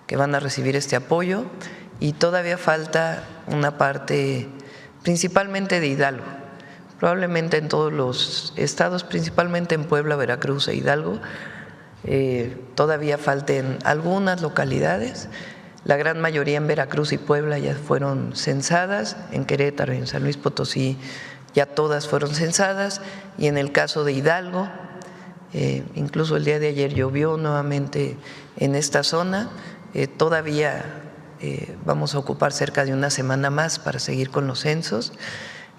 que van a recibir este apoyo, y todavía falta una parte principalmente de Hidalgo, probablemente en todos los estados, principalmente en Puebla, Veracruz e Hidalgo. Todavía falten algunas localidades, la gran mayoría en Veracruz y Puebla ya fueron censadas, en Querétaro y en San Luis Potosí ya todas fueron censadas, y en el caso de Hidalgo, incluso el día de ayer llovió nuevamente en esta zona, todavía vamos a ocupar cerca de una semana más para seguir con los censos,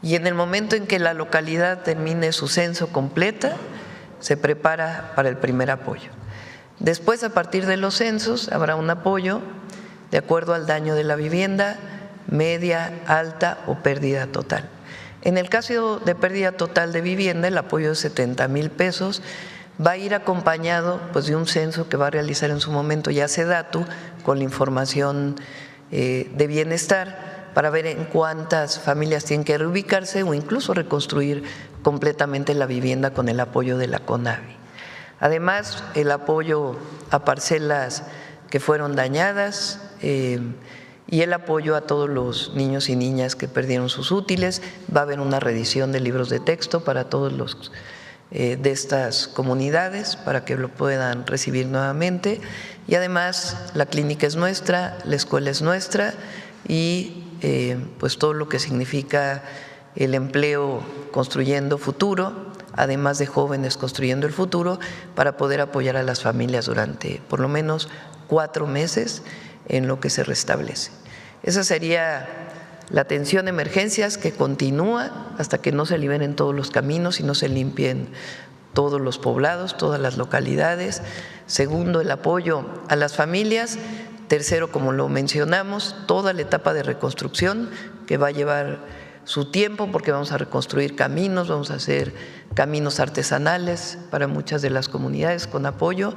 y en el momento en que la localidad termine su censo completa, se prepara para el primer apoyo. Después, a partir de los censos, habrá un apoyo de acuerdo al daño de la vivienda, media, alta o pérdida total. En el caso de pérdida total de vivienda, el apoyo de 70,000 pesos va a ir acompañado pues, de un censo que va a realizar en su momento ya SEDATU con la información de bienestar para ver en cuántas familias tienen que reubicarse o incluso reconstruir completamente la vivienda con el apoyo de la CONAVI. Además, el apoyo a parcelas que fueron dañadas y el apoyo a todos los niños y niñas que perdieron sus útiles. Va a haber una reedición de libros de texto para todos los de estas comunidades para que lo puedan recibir nuevamente, y además la clínica es nuestra, la escuela es nuestra, y pues todo lo que significa el empleo construyendo futuro, además de Jóvenes Construyendo el Futuro, para poder apoyar a las familias durante por lo menos 4 meses en lo que se restablece. Esa sería la atención de emergencias, que continúa hasta que no se liberen todos los caminos y no se limpien todos los poblados, todas las localidades. Segundo, el apoyo a las familias. Tercero, como lo mencionamos, toda la etapa de reconstrucción, que va a llevar su tiempo, porque vamos a reconstruir caminos, vamos a hacer caminos artesanales para muchas de las comunidades con apoyo,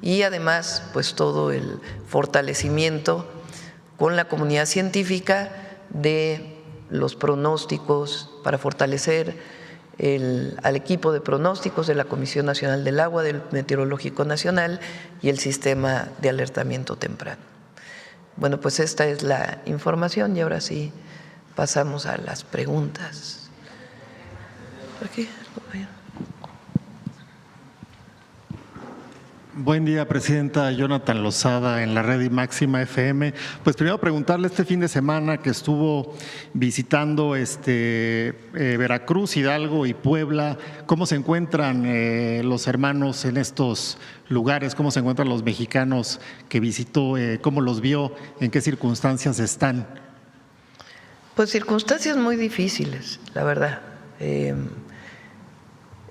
y además pues todo el fortalecimiento con la comunidad científica de los pronósticos, para fortalecer al equipo de pronósticos de la Comisión Nacional del Agua, del Meteorológico Nacional, y el sistema de alertamiento temprano. Bueno, pues esta es la información, y ahora sí pasamos a las preguntas.
Buen día, Presidenta. Jonathan Lozada, en la red Máxima FM. Pues primero preguntarle, este fin de semana que estuvo visitando Veracruz, Hidalgo y Puebla, ¿cómo se encuentran los hermanos en estos lugares? ¿Cómo se encuentran los mexicanos que visitó? ¿Cómo los vio? ¿En qué circunstancias están?
Pues circunstancias muy difíciles, la verdad.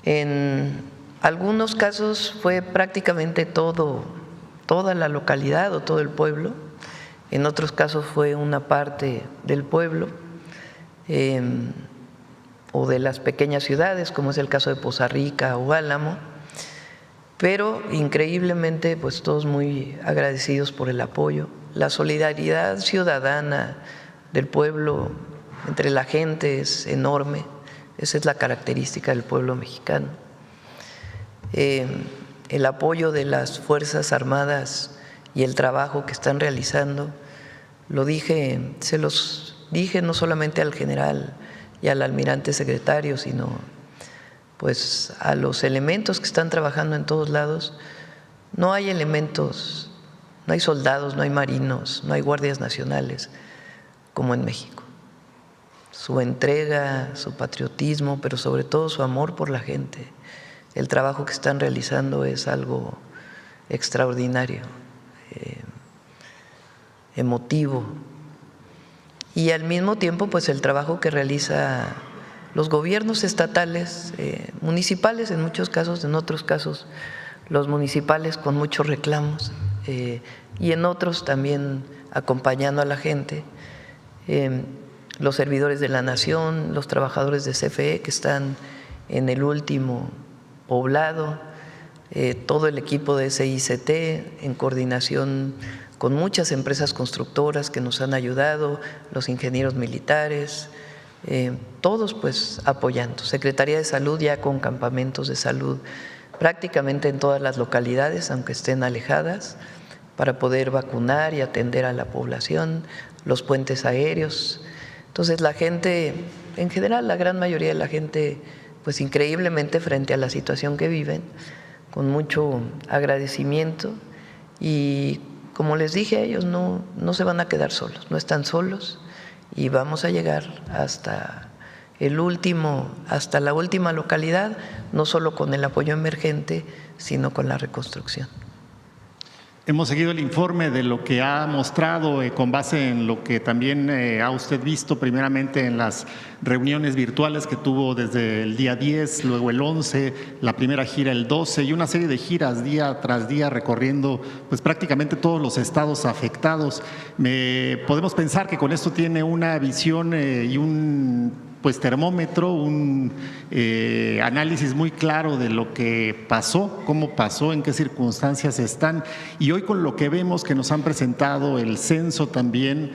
En algunos casos fue prácticamente toda la localidad o todo el pueblo, en otros casos fue una parte del pueblo o de las pequeñas ciudades, como es el caso de Poza Rica o Álamo, pero increíblemente pues todos muy agradecidos por el apoyo, la solidaridad ciudadana del pueblo entre la gente es enorme, esa es la característica del pueblo mexicano. El apoyo de las Fuerzas Armadas y el trabajo que están realizando, se los dije no solamente al general y al almirante secretario, sino pues a los elementos que están trabajando en todos lados. No hay elementos, no hay soldados, no hay marinos, no hay guardias nacionales como en México. Su entrega, su patriotismo, pero sobre todo su amor por la gente. El trabajo que están realizando es algo extraordinario, emotivo. Y al mismo tiempo, pues el trabajo que realiza los gobiernos estatales, municipales en muchos casos, en otros casos los municipales con muchos reclamos y en otros también acompañando a la gente, los servidores de la nación, los trabajadores de CFE que están en el último poblado, todo el equipo de SICT en coordinación con muchas empresas constructoras que nos han ayudado, los ingenieros militares, todos pues apoyando. Secretaría de Salud ya con campamentos de salud prácticamente en todas las localidades, aunque estén alejadas, para poder vacunar y atender a la población, los puentes aéreos. Entonces la gente, en general la gran mayoría de la gente, pues increíblemente frente a la situación que viven, con mucho agradecimiento y como les dije a ellos, no se van a quedar solos, no están solos y vamos a llegar hasta la última localidad, no solo con el apoyo emergente, sino con la reconstrucción.
Hemos seguido el informe de lo que ha mostrado con base en lo que también ha usted visto primeramente en las reuniones virtuales que tuvo desde el día 10, luego el 11, la primera gira el 12 y una serie de giras día tras día recorriendo pues prácticamente todos los estados afectados. Podemos pensar que con esto tiene una visión y un termómetro, un análisis muy claro de lo que pasó, cómo pasó, en qué circunstancias están. Y hoy con lo que vemos que nos han presentado el censo también,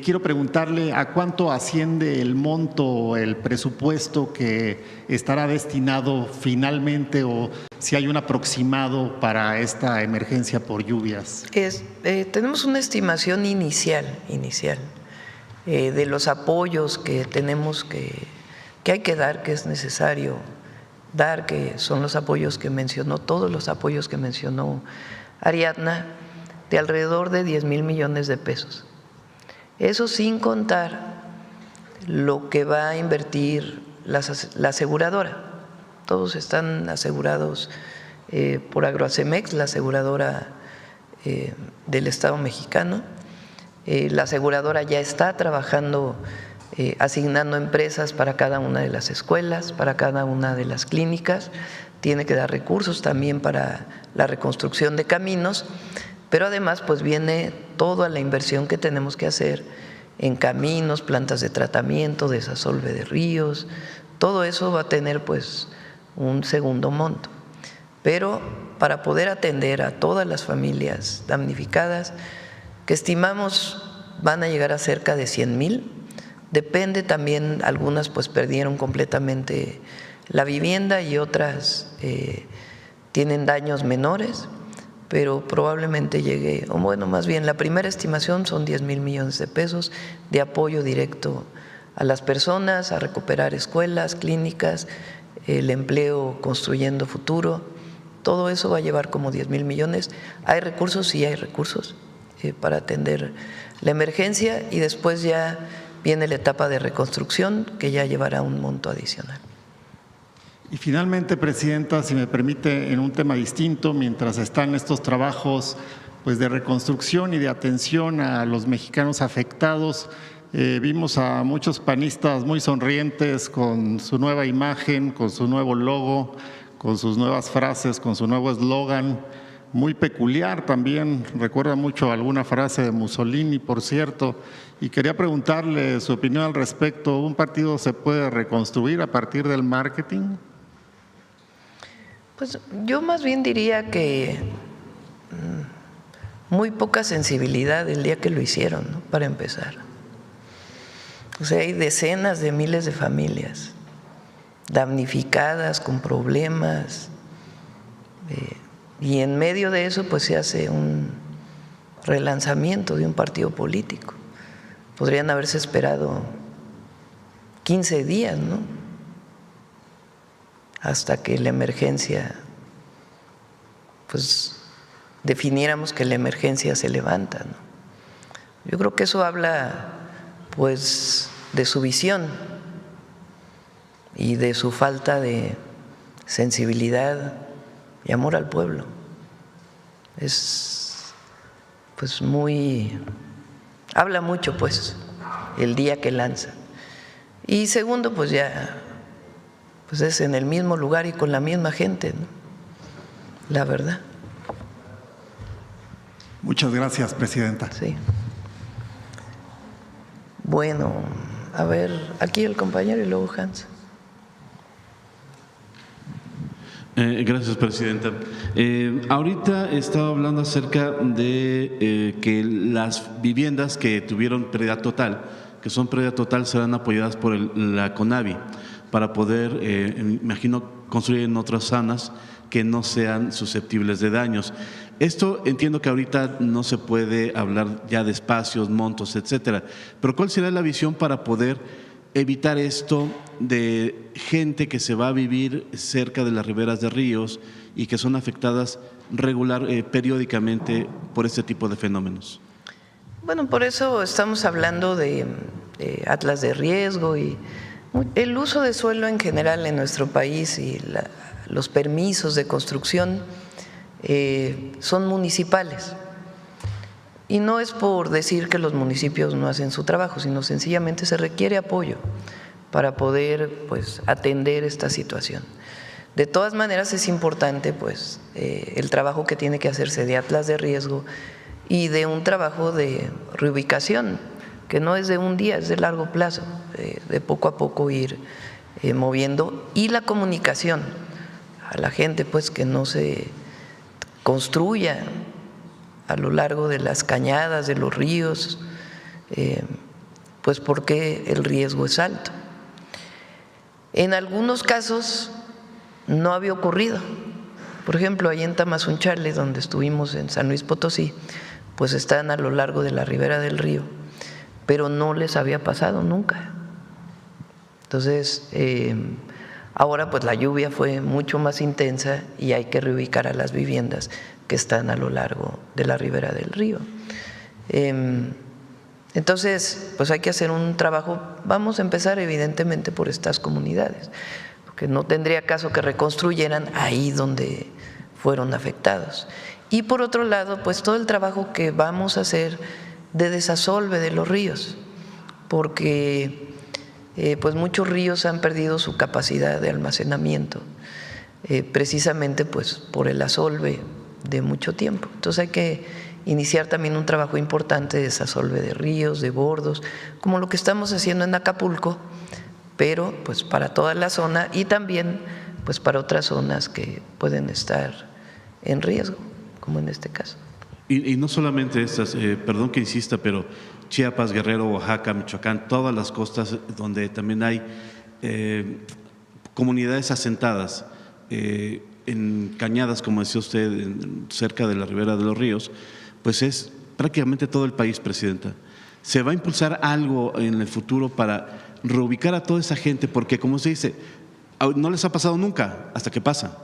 quiero preguntarle a cuánto asciende el monto, el presupuesto que estará destinado finalmente o si hay un aproximado para esta emergencia por lluvias.
Tenemos una estimación inicial de los apoyos que tenemos que hay que dar, que es necesario dar, que son los apoyos que mencionó, todos los apoyos que mencionó Ariadna, de alrededor de 10,000 millones de pesos. Eso sin contar lo que va a invertir la aseguradora. Todos están asegurados por Agroacemex, la aseguradora del Estado mexicano. La aseguradora ya está trabajando, asignando empresas para cada una de las escuelas, para cada una de las clínicas, tiene que dar recursos también para la reconstrucción de caminos, pero además pues viene toda la inversión que tenemos que hacer en caminos, plantas de tratamiento, desasolve de ríos, todo eso va a tener pues un segundo monto. Pero para poder atender a todas las familias damnificadas, que estimamos van a llegar a cerca de 100,000. Depende también, algunas pues perdieron completamente la vivienda y otras tienen daños menores, pero probablemente llegue, o bueno, más bien la primera estimación son 10,000 millones de pesos de apoyo directo a las personas, a recuperar escuelas, clínicas, el empleo construyendo futuro, todo eso va a llevar como 10,000 millones. ¿Hay recursos? Sí, hay recursos para atender la emergencia, y después ya viene la etapa de reconstrucción, que ya llevará un monto adicional.
Y finalmente, Presidenta, si me permite, en un tema distinto, mientras están estos trabajos pues, de reconstrucción y de atención a los mexicanos afectados, vimos a muchos panistas muy sonrientes con su nueva imagen, con su nuevo logo, con sus nuevas frases, con su nuevo eslogan, muy peculiar también, recuerda mucho a alguna frase de Mussolini, por cierto, y quería preguntarle su opinión al respecto. ¿Un partido se puede reconstruir a partir del marketing?
Pues yo más bien diría que muy poca sensibilidad el día que lo hicieron, ¿no? Para empezar. O sea, hay decenas de miles de familias damnificadas, con problemas, y en medio de eso pues se hace un relanzamiento de un partido político. Podrían haberse esperado 15 días, ¿no? Hasta que la emergencia, pues definiéramos que la emergencia se levanta, ¿no? Yo creo que eso habla pues de su visión y de su falta de sensibilidad y amor al pueblo. Es pues habla mucho pues el día que lanza. Y segundo, pues ya pues es en el mismo lugar y con la misma gente, ¿no? La verdad.
Muchas gracias, Presidenta.
Sí. Bueno, a ver, aquí el compañero y luego Hans.
Gracias, Presidenta. Ahorita estaba hablando acerca de que las viviendas que tuvieron pérdida total, que son pérdida total, serán apoyadas por la CONAVI para poder, imagino, construir en otras zonas que no sean susceptibles de daños. Esto entiendo que ahorita no se puede hablar ya de espacios, montos, etcétera, pero ¿cuál será la visión para poder evitar esto de gente que se va a vivir cerca de las riberas de ríos y que son afectadas periódicamente por este tipo de fenómenos?
Bueno, por eso estamos hablando de atlas de riesgo y el uso de suelo en general en nuestro país y los permisos de construcción son municipales. Y no es por decir que los municipios no hacen su trabajo, sino sencillamente se requiere apoyo para poder pues, atender esta situación. De todas maneras es importante pues, el trabajo que tiene que hacerse de atlas de riesgo y de un trabajo de reubicación, que no es de un día, es de largo plazo, de poco a poco ir moviendo, y la comunicación a la gente pues, que no se construya a lo largo de las cañadas, de los ríos, pues porque el riesgo es alto. En algunos casos no había ocurrido. Por ejemplo, ahí en Tamazunchale, donde estuvimos en San Luis Potosí, pues están a lo largo de la ribera del río, pero no les había pasado nunca. Entonces, ahora pues la lluvia fue mucho más intensa y hay que reubicar a las viviendas que están a lo largo de la ribera del río. Entonces, pues hay que hacer un trabajo. Vamos a empezar evidentemente por estas comunidades, porque no tendría caso que reconstruyeran ahí donde fueron afectados. Y por otro lado, pues todo el trabajo que vamos a hacer de desasolve de los ríos, porque pues muchos ríos han perdido su capacidad de almacenamiento, precisamente pues por el asolve de mucho tiempo. Entonces hay que iniciar también un trabajo importante de desasolve de ríos, de bordos, como lo que estamos haciendo en Acapulco, pero pues para toda la zona y también pues para otras zonas que pueden estar en riesgo, como en este caso.
Y no solamente estas, perdón que insista, pero Chiapas, Guerrero, Oaxaca, Michoacán, todas las costas donde también hay comunidades asentadas en cañadas, como decía usted, cerca de la ribera de los ríos, pues es prácticamente todo el país, Presidenta. ¿Se va a impulsar algo en el futuro para reubicar a toda esa gente? Porque, como se dice, no les ha pasado nunca hasta que pasa.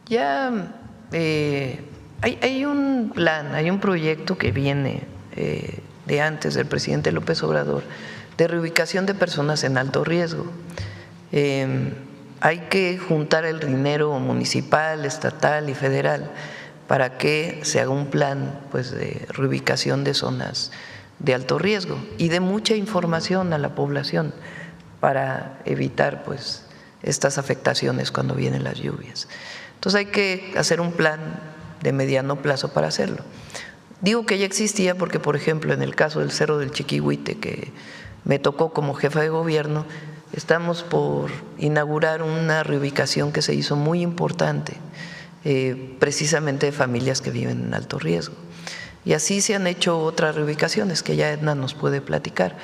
Ya hay un plan, hay un proyecto que viene de antes del presidente López Obrador de reubicación de personas en alto riesgo. Hay que juntar el dinero municipal, estatal y federal para que se haga un plan pues, de reubicación de zonas de alto riesgo y de mucha información a la población para evitar pues, estas afectaciones cuando vienen las lluvias. Entonces hay que hacer un plan de mediano plazo para hacerlo. Digo que ya existía porque, por ejemplo, en el caso del Cerro del Chiquihuite, que me tocó como jefa de gobierno, estamos por inaugurar una reubicación que se hizo muy importante, precisamente de familias que viven en alto riesgo. Y así se han hecho otras reubicaciones que ya Edna nos puede platicar.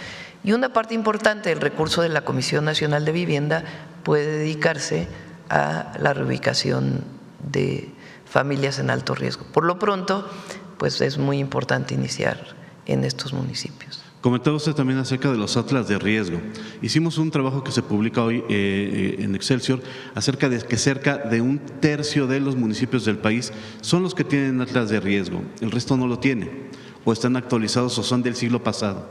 Y una parte importante del recurso de la Comisión Nacional de Vivienda puede dedicarse a la reubicación de familias en alto riesgo. Por lo pronto, pues es muy importante iniciar en estos municipios.
Comentaba usted también acerca de los atlas de riesgo. Hicimos un trabajo que se publica hoy en Excelsior acerca de que cerca de 1/3 de los municipios del país son los que tienen atlas de riesgo. El resto no lo tiene, o están actualizados o son del siglo pasado.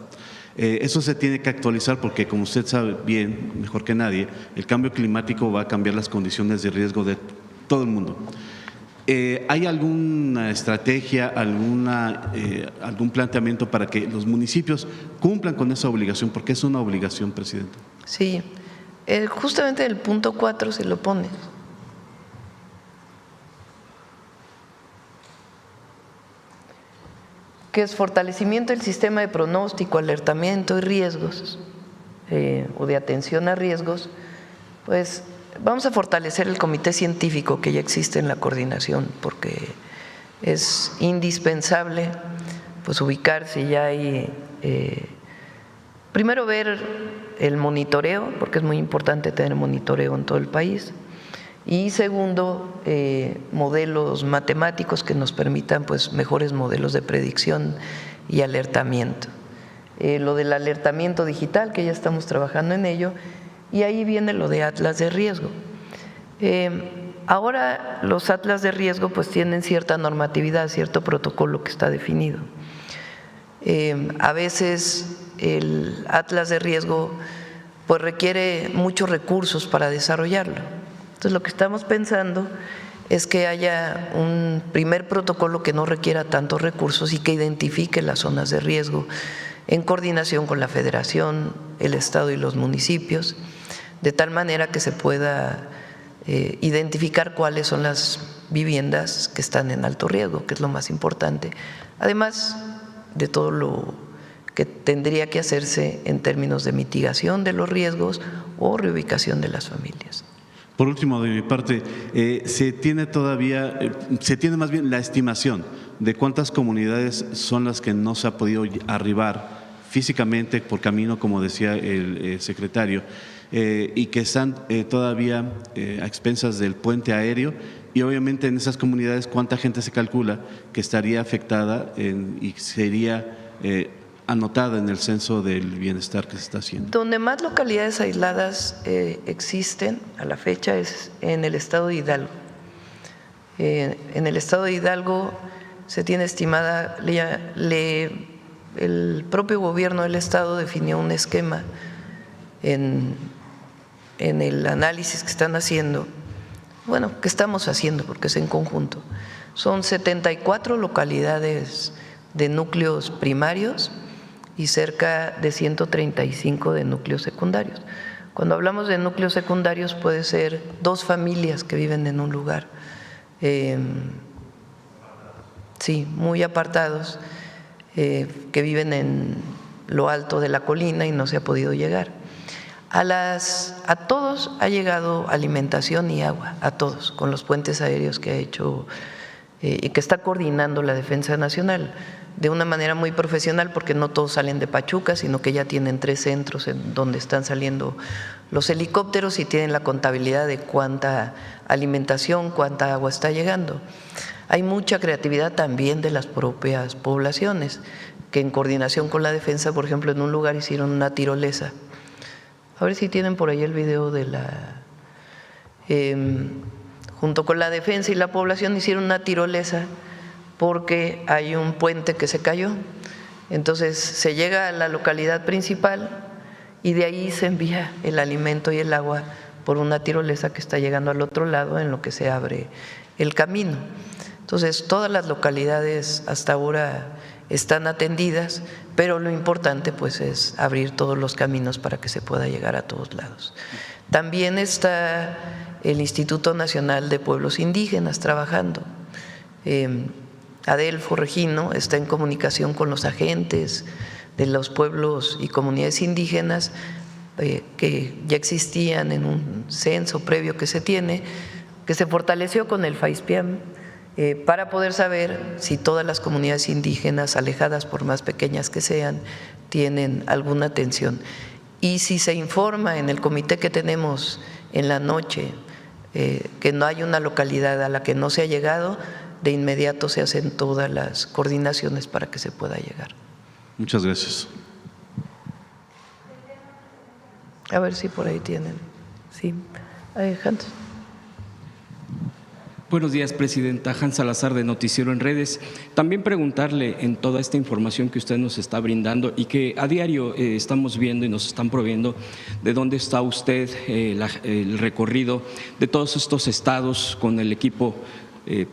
Eso se tiene que actualizar porque, como usted sabe bien, mejor que nadie, el cambio climático va a cambiar las condiciones de riesgo de todo el mundo. ¿Hay alguna estrategia, algún planteamiento para que los municipios cumplan con esa obligación? Porque es una obligación, presidente.
Sí, justamente el punto 4 se lo pone. Que es fortalecimiento del sistema de pronóstico, alertamiento y riesgos, o de atención a riesgos, pues vamos a fortalecer el comité científico que ya existe en la coordinación, porque es indispensable pues ubicar si ya hay, primero ver el monitoreo, porque es muy importante tener monitoreo en todo el país, y segundo, modelos matemáticos que nos permitan pues mejores modelos de predicción y alertamiento. Lo del alertamiento digital, que ya estamos trabajando en ello, y ahí viene lo de atlas de riesgo. Ahora los atlas de riesgo pues tienen cierta normatividad, cierto protocolo que está definido. A veces el atlas de riesgo pues requiere muchos recursos para desarrollarlo. Entonces lo que estamos pensando es que haya un primer protocolo que no requiera tantos recursos y que identifique las zonas de riesgo en coordinación con la Federación, el Estado y los municipios, de tal manera que se pueda identificar cuáles son las viviendas que están en alto riesgo, que es lo más importante, además de todo lo que tendría que hacerse en términos de mitigación de los riesgos o reubicación de las familias.
Por último, de mi parte, se tiene más bien la estimación de cuántas comunidades son las que no se ha podido arribar físicamente por camino, como decía el secretario, y que están todavía a expensas del puente aéreo, y obviamente en esas comunidades cuánta gente se calcula que estaría afectada y sería anotada en el censo del bienestar que se está haciendo.
Donde más localidades aisladas existen a la fecha es en el estado de Hidalgo. En el estado de Hidalgo se tiene estimada, el propio gobierno del estado definió un esquema en el análisis que están haciendo, bueno, que estamos haciendo porque es en conjunto. Son 74 localidades de núcleos primarios y cerca de 135 de núcleos secundarios. Cuando hablamos de núcleos secundarios puede ser 2 familias que viven en un lugar, sí, muy apartados, que viven en lo alto de la colina y no se ha podido llegar. A todos ha llegado alimentación y agua, a todos, con los puentes aéreos que ha hecho y que está coordinando la Defensa Nacional de una manera muy profesional, porque no todos salen de Pachuca, sino que ya tienen 3 centros en donde están saliendo los helicópteros y tienen la contabilidad de cuánta alimentación, cuánta agua está llegando. Hay mucha creatividad también de las propias poblaciones, que en coordinación con la defensa, por ejemplo, en un lugar hicieron una tirolesa. A ver si tienen por ahí el video de junto con la defensa y la población, hicieron una tirolesa porque hay un puente que se cayó. Entonces se llega a la localidad principal y de ahí se envía el alimento y el agua por una tirolesa que está llegando al otro lado en lo que se abre el camino. Entonces todas las localidades hasta ahora están atendidas, pero lo importante pues es abrir todos los caminos para que se pueda llegar a todos lados. También está el Instituto Nacional de Pueblos Indígenas trabajando. Adelfo Regino está en comunicación con los agentes de los pueblos y comunidades indígenas que ya existían en un censo previo que se tiene, que se fortaleció con el FAISPIAM, para poder saber si todas las comunidades indígenas alejadas, por más pequeñas que sean, tienen alguna atención. Y si se informa en el comité que tenemos en la noche que no hay una localidad a la que no se ha llegado, de inmediato se hacen todas las coordinaciones para que se pueda llegar.
Muchas gracias.
A ver si por ahí tienen. Sí, Hans.
Buenos días, Presidenta. Hans Salazar, de Noticiero en Redes. También preguntarle, en toda esta información que usted nos está brindando y que a diario estamos viendo y nos están proveyendo, de dónde está usted, el recorrido de todos estos estados con el equipo.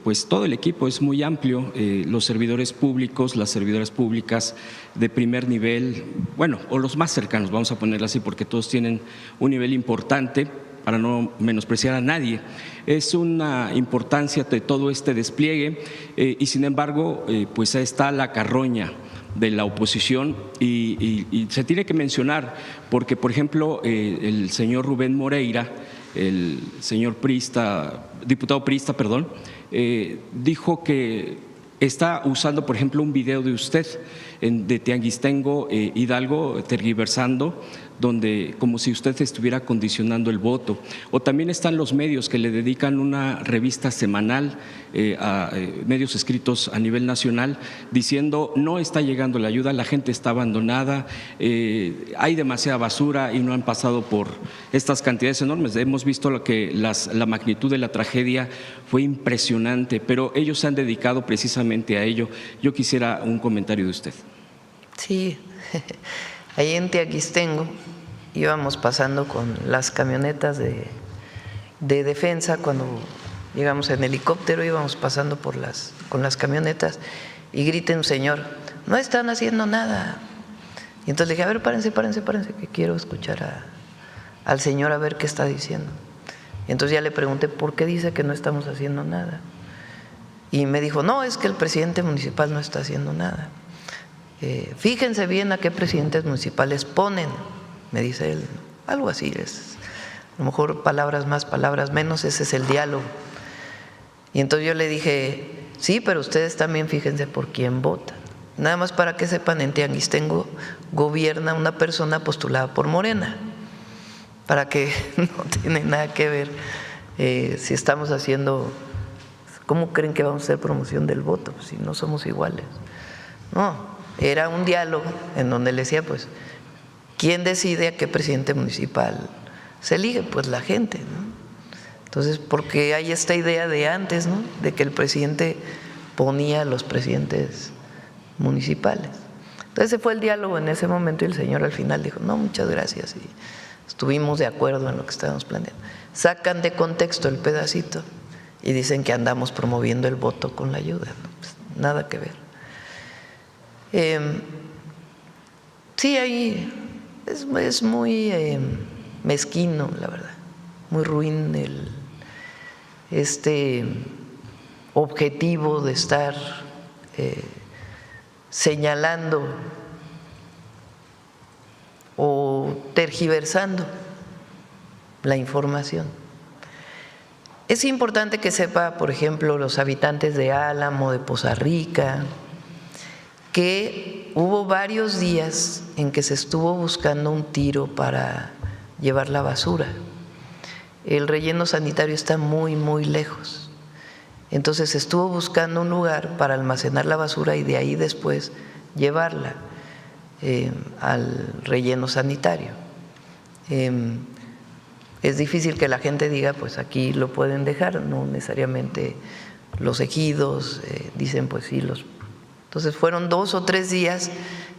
Pues todo el equipo es muy amplio, los servidores públicos, las servidoras públicas de primer nivel, bueno, o los más cercanos, vamos a ponerlo así, porque todos tienen un nivel importante, para no menospreciar a nadie. Es una importancia de todo este despliegue y sin embargo, pues está la carroña de la oposición y se tiene que mencionar porque, por ejemplo, el señor Rubén Moreira, el señor diputado priista, dijo que está usando, por ejemplo, un video de usted de Tianguistengo, Hidalgo, tergiversando, donde como si usted estuviera condicionando el voto. O también están los medios que le dedican una revista semanal a medios escritos a nivel nacional diciendo no está llegando la ayuda, la gente está abandonada, hay demasiada basura y no han pasado por estas cantidades enormes. Hemos visto la magnitud de la tragedia fue impresionante, pero ellos se han dedicado precisamente a ello. Yo quisiera un comentario de usted.
Sí, ahí en Tianguistengo íbamos pasando con las camionetas de defensa, cuando llegamos en helicóptero íbamos pasando con las camionetas y grita un señor, no están haciendo nada. Y entonces le dije, a ver, párense, que quiero escuchar al señor a ver qué está diciendo. Y entonces ya le pregunté, ¿por qué dice que no estamos haciendo nada? Y me dijo, no, es que el presidente municipal no está haciendo nada. Fíjense bien a qué presidentes municipales ponen, me dice él, algo así, es a lo mejor palabras más, palabras menos, ese es el diálogo. Y entonces yo le dije, sí, pero ustedes también fíjense por quién votan. Nada más para que sepan, en Tianguistengo gobierna una persona postulada por Morena, para que no tiene nada que ver si estamos haciendo, ¿cómo creen que vamos a hacer promoción del voto si no somos iguales? No. Era un diálogo en donde le decía, pues, ¿quién decide a qué presidente municipal se elige? Pues la gente, ¿no? Entonces, porque hay esta idea de antes, ¿no?, de que el presidente ponía a los presidentes municipales. Entonces, ese fue el diálogo en ese momento y el señor al final dijo, no, muchas gracias, y estuvimos de acuerdo en lo que estábamos planeando. Sacan de contexto el pedacito y dicen que andamos promoviendo el voto con la ayuda, ¿no? Pues, nada que ver. Sí, ahí es muy mezquino, la verdad, muy ruin este objetivo de estar señalando o tergiversando la información. Es importante que sepa, por ejemplo, los habitantes de Álamo, de Poza Rica, que hubo varios días en que se estuvo buscando un tiro para llevar la basura. El relleno sanitario está muy, muy lejos. Entonces se estuvo buscando un lugar para almacenar la basura y de ahí después llevarla al relleno sanitario. es difícil que la gente diga, pues aquí lo pueden dejar, no necesariamente los ejidos dicen, pues sí, Entonces fueron 2 o 3 días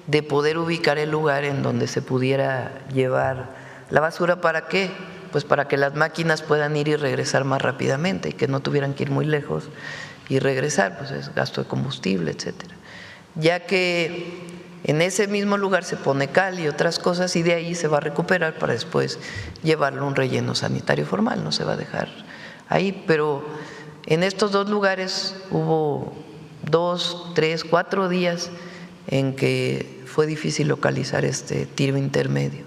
de poder ubicar el lugar en donde se pudiera llevar la basura. ¿Para qué? Pues para que las máquinas puedan ir y regresar más rápidamente y que no tuvieran que ir muy lejos y regresar, pues es gasto de combustible, etcétera. Ya que en ese mismo lugar se pone cal y otras cosas y de ahí se va a recuperar para después llevarlo a un relleno sanitario formal, no se va a dejar ahí. Pero en estos 2 lugares hubo 2, 3, 4 días en que fue difícil localizar este tiro intermedio.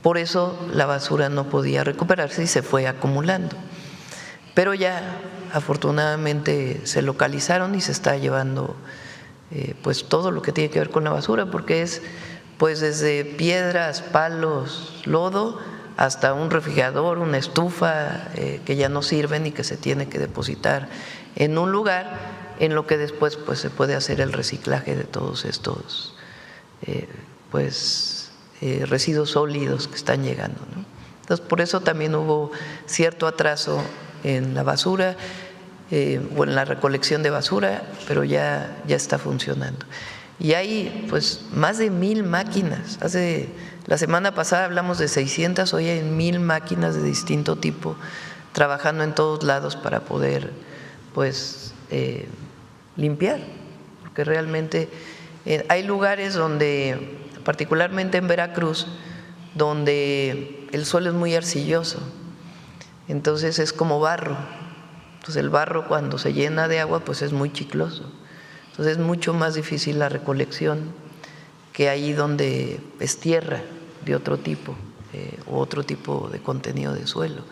Por eso la basura no podía recuperarse y se fue acumulando. Pero ya afortunadamente se localizaron y se está llevando pues todo lo que tiene que ver con la basura, porque es pues desde piedras, palos, lodo, hasta un refrigerador, una estufa que ya no sirven y que se tiene que depositar en un lugar en lo que después pues se puede hacer el reciclaje de todos estos residuos sólidos que están llegando, ¿no? Entonces por eso también hubo cierto atraso en la basura o en la recolección de basura, pero ya está funcionando. Y hay pues más de 1000 máquinas. La semana pasada hablamos de 600, hoy hay 1000 máquinas de distinto tipo trabajando en todos lados para poder pues limpiar, porque realmente hay lugares donde, particularmente en Veracruz, donde el suelo es muy arcilloso, entonces es como barro. Entonces el barro cuando se llena de agua pues es muy chicloso, entonces es mucho más difícil la recolección que ahí donde es tierra de otro tipo o otro tipo de contenido de suelo.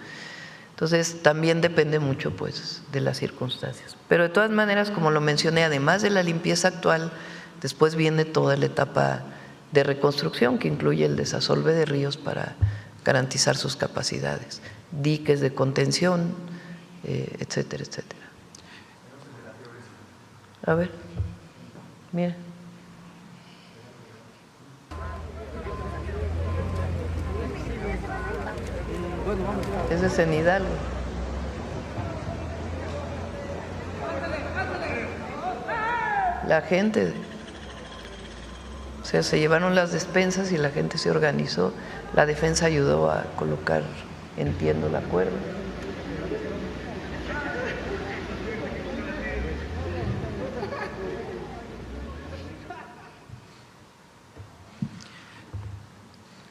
Entonces también depende mucho pues de las circunstancias. Pero de todas maneras, como lo mencioné, además de la limpieza actual, después viene toda la etapa de reconstrucción que incluye el desasolve de ríos para garantizar sus capacidades, diques de contención, etcétera, etcétera. A ver, mira. Ese es en Hidalgo. La gente, o sea, se llevaron las despensas y la gente se organizó. La defensa ayudó a colocar, entiendo, la cuerda.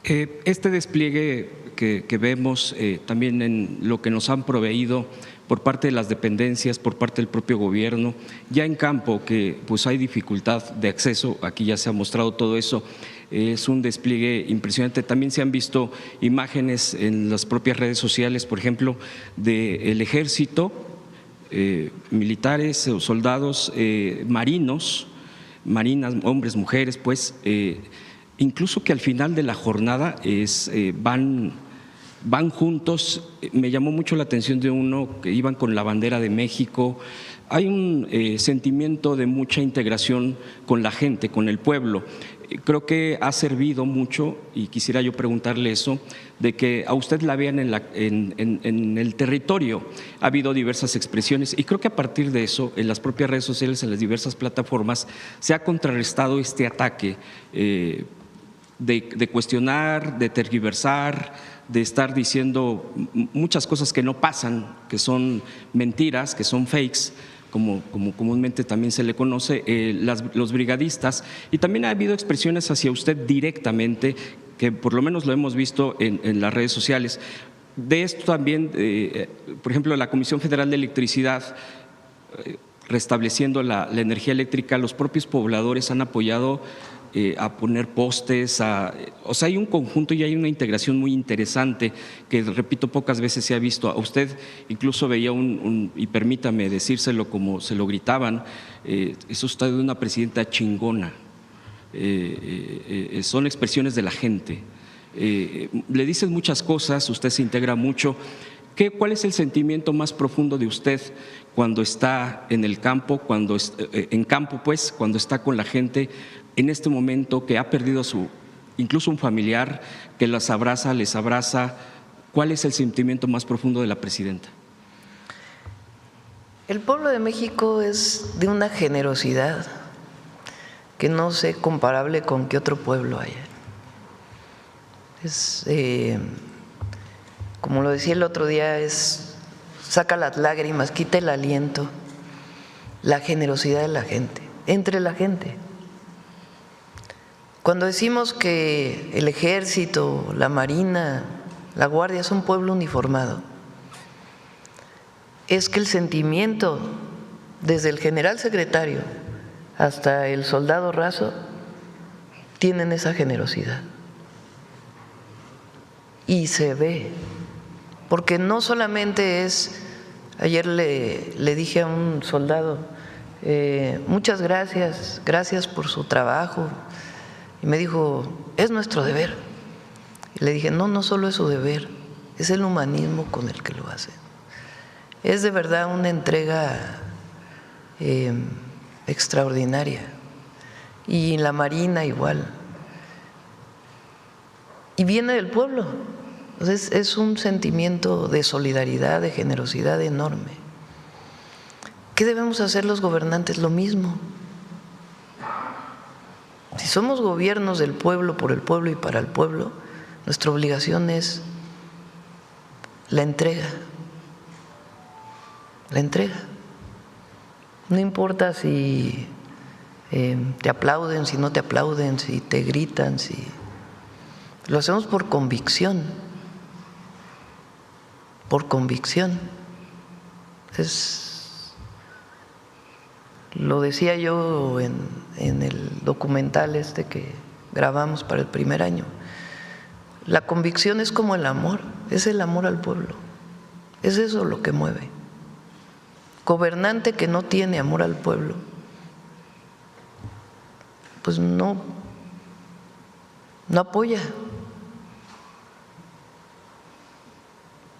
Este despliegue que vemos también en lo que nos han proveído por parte de las dependencias, por parte del propio gobierno, ya en campo que pues hay dificultad de acceso, aquí ya se ha mostrado todo eso, es un despliegue impresionante. También se han visto imágenes en las propias redes sociales, por ejemplo, del ejército, militares, soldados, marinos, marinas, hombres, mujeres, pues incluso que al final de la jornada van juntos. Me llamó mucho la atención de uno que iban con la bandera de México. Hay un sentimiento de mucha integración con la gente, con el pueblo. Creo que ha servido mucho, y quisiera yo preguntarle eso, de que a usted la vean en el territorio. Ha habido diversas expresiones y creo que a partir de eso, en las propias redes sociales, en las diversas plataformas, se ha contrarrestado este ataque de cuestionar, de tergiversar, de estar diciendo muchas cosas que no pasan, que son mentiras, que son fakes, como comúnmente también se le conoce, los brigadistas. Y también ha habido expresiones hacia usted directamente, que por lo menos lo hemos visto en las redes sociales. De esto también, por ejemplo, la Comisión Federal de Electricidad, restableciendo la energía eléctrica, los propios pobladores han apoyado a poner postes, o sea, hay un conjunto y hay una integración muy interesante que, repito, pocas veces se ha visto. A usted incluso veía y permítame decírselo como se lo gritaban, es usted una presidenta chingona. Son expresiones de la gente. Le dicen muchas cosas, usted se integra mucho. ¿Cuál es el sentimiento más profundo de usted cuando está en el campo, cuando está con la gente, en este momento que ha perdido incluso un familiar, que les abraza, ¿Cuál es el sentimiento más profundo de la presidenta?
El pueblo de México es de una generosidad que no sé comparable con qué otro pueblo haya. Es, como lo decía el otro día, saca las lágrimas, quita el aliento, la generosidad de la gente, entre la gente. Cuando decimos que el ejército, la marina, la guardia es un pueblo uniformado, es que el sentimiento, desde el general secretario hasta el soldado raso, tienen esa generosidad. Y se ve, porque no solamente es, ayer le dije a un soldado, muchas gracias, gracias por su trabajo, y me dijo, es nuestro deber. Y le dije, no, no solo es su deber, es el humanismo con el que lo hace. Es de verdad una entrega extraordinaria. Y la Marina igual. Y viene del pueblo. Entonces es un sentimiento de solidaridad, de generosidad enorme. ¿Qué debemos hacer los gobernantes? Lo mismo. Si somos gobiernos del pueblo, por el pueblo y para el pueblo, nuestra obligación es la entrega. La entrega. No importa si te aplauden, si no te aplauden, si te gritan, si… Lo hacemos por convicción. Por convicción. Lo decía yo en el documental que grabamos para el primer año. La convicción es como el amor, es el amor al pueblo. Es eso lo que mueve. Gobernante que no tiene amor al pueblo, pues no apoya.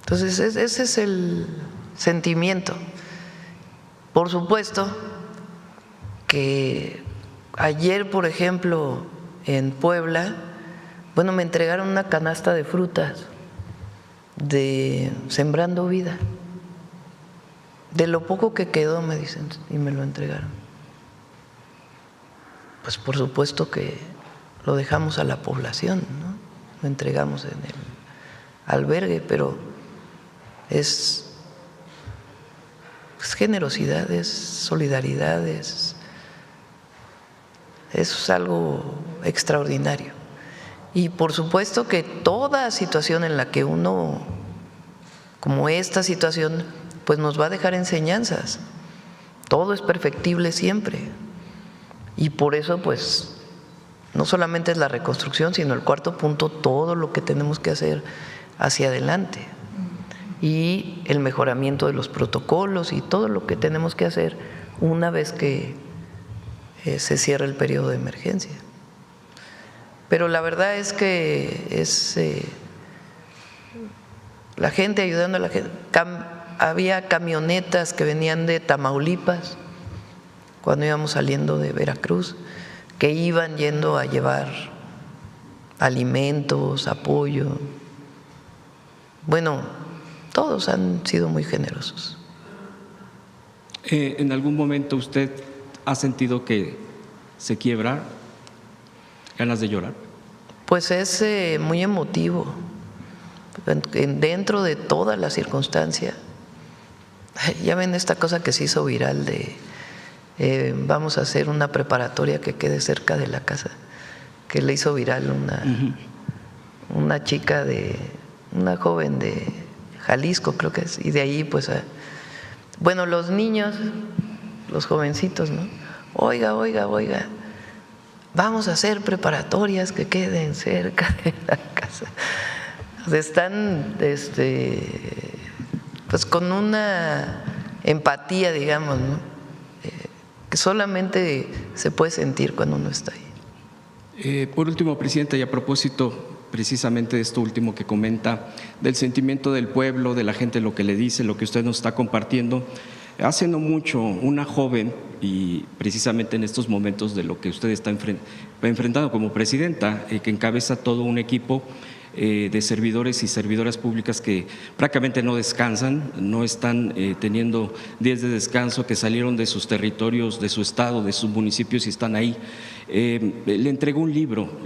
Entonces ese es el sentimiento. Por supuesto que ayer, por ejemplo, en Puebla, bueno, me entregaron una canasta de frutas de Sembrando Vida. De lo poco que quedó, me dicen, y me lo entregaron. Pues por supuesto que lo dejamos a la población, ¿no? Lo entregamos en el albergue, pero es generosidad, es solidaridad, es algo extraordinario. Y por supuesto que toda situación en la que uno, como esta situación, pues nos va a dejar enseñanzas. Todo es perfectible siempre. Y por eso, pues, no solamente es la reconstrucción, sino el cuarto punto, todo lo que tenemos que hacer hacia adelante. Y el mejoramiento de los protocolos y todo lo que tenemos que hacer una vez que se cierra el periodo de emergencia. Pero la verdad es que es la gente ayudando a la gente. Había camionetas que venían de Tamaulipas cuando íbamos saliendo de Veracruz, que iban yendo a llevar alimentos, apoyo. Bueno, todos han sido muy generosos.
¿En algún momento usted ha sentido que se quiebra? ¿Ganas de llorar?
Pues es muy emotivo. Dentro de toda la circunstancia. Ya ven esta cosa que se hizo viral de vamos a hacer una preparatoria que quede cerca de la casa, que le hizo viral una chica una joven de Jalisco, creo que es, y de ahí pues bueno, los niños, los jovencitos, ¿no? Oiga, vamos a hacer preparatorias que queden cerca de la casa. O sea, están pues con una empatía, digamos, ¿no? Que solamente se puede sentir cuando uno está ahí.
Por último, Presidenta, y a propósito precisamente de esto último que comenta, del sentimiento del pueblo, de la gente, lo que le dice, lo que usted nos está compartiendo, hace no mucho una joven, y precisamente en estos momentos de lo que usted está enfrentando como presidenta, que encabeza todo un equipo, de servidores y servidoras públicas que prácticamente no descansan, no están teniendo días de descanso, que salieron de sus territorios, de su estado, de sus municipios y están ahí. Le entregó un libro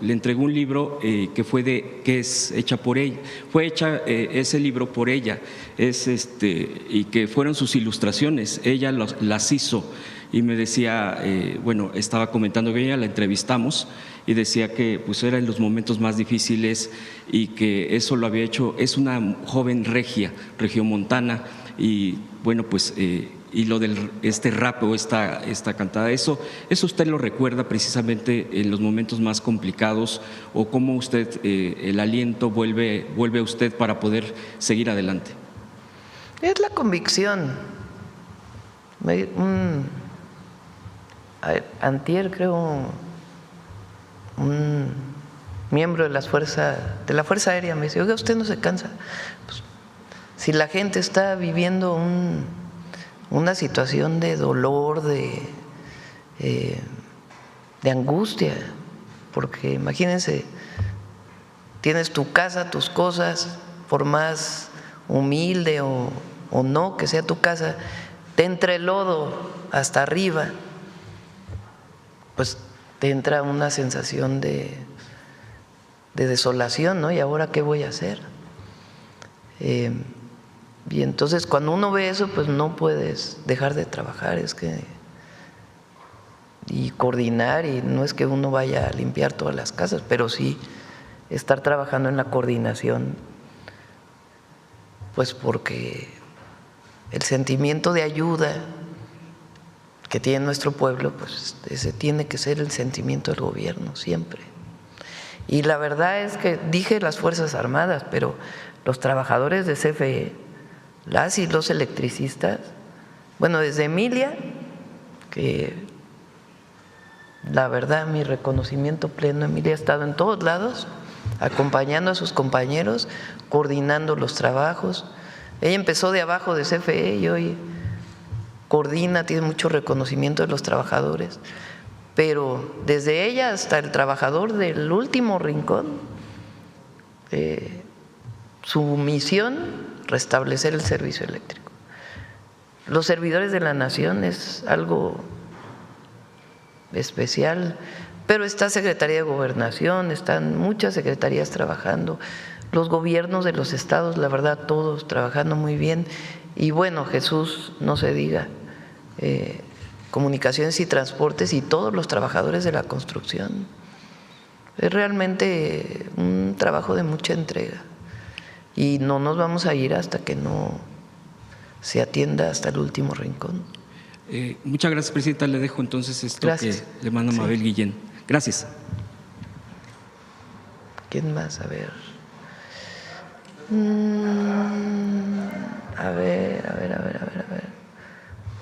que es hecha por ella, fue hecha ese libro por ella, y que fueron sus ilustraciones, ella las hizo. Y me decía, estaba comentando que ella la entrevistamos y decía que pues era en los momentos más difíciles y que eso lo había hecho, es una joven regiomontana y y lo del rap o esta cantada, eso usted lo recuerda precisamente en los momentos más complicados, o cómo usted el aliento vuelve a usted para poder seguir adelante.
Es la convicción. Antier, creo, un miembro de la Fuerza Aérea me dice: oiga, ¿usted no se cansa? Pues, si la gente está viviendo una situación de dolor, de angustia, porque imagínense, tienes tu casa, tus cosas, por más humilde o no que sea tu casa, te entra el lodo hasta arriba, pues te entra una sensación de desolación, ¿no? ¿Y ahora qué voy a hacer? Y entonces cuando uno ve eso, pues no puedes dejar de trabajar, y coordinar, y no es que uno vaya a limpiar todas las casas, pero sí estar trabajando en la coordinación, pues porque el sentimiento de ayuda que tiene nuestro pueblo, pues ese tiene que ser el sentimiento del gobierno siempre. Y la verdad es que dije las Fuerzas Armadas, pero los trabajadores de CFE, las y los electricistas, desde Emilia, que la verdad mi reconocimiento pleno, Emilia ha estado en todos lados, acompañando a sus compañeros, coordinando los trabajos. Ella empezó de abajo de CFE y hoy coordina, tiene mucho reconocimiento de los trabajadores, pero desde ella hasta el trabajador del último rincón, su misión, restablecer el servicio eléctrico. Los servidores de la nación es algo especial, pero está Secretaría de Gobernación, están muchas secretarías trabajando, los gobiernos de los estados, la verdad, todos trabajando muy bien. Y Jesús, no se diga, Comunicaciones y Transportes y todos los trabajadores de la construcción. Es realmente un trabajo de mucha entrega y no nos vamos a ir hasta que no se atienda hasta el último rincón.
Muchas gracias, Presidenta. Le dejo entonces esto
Gracias.
que le manda Mabel Guillén. Gracias.
¿Quién más? A ver.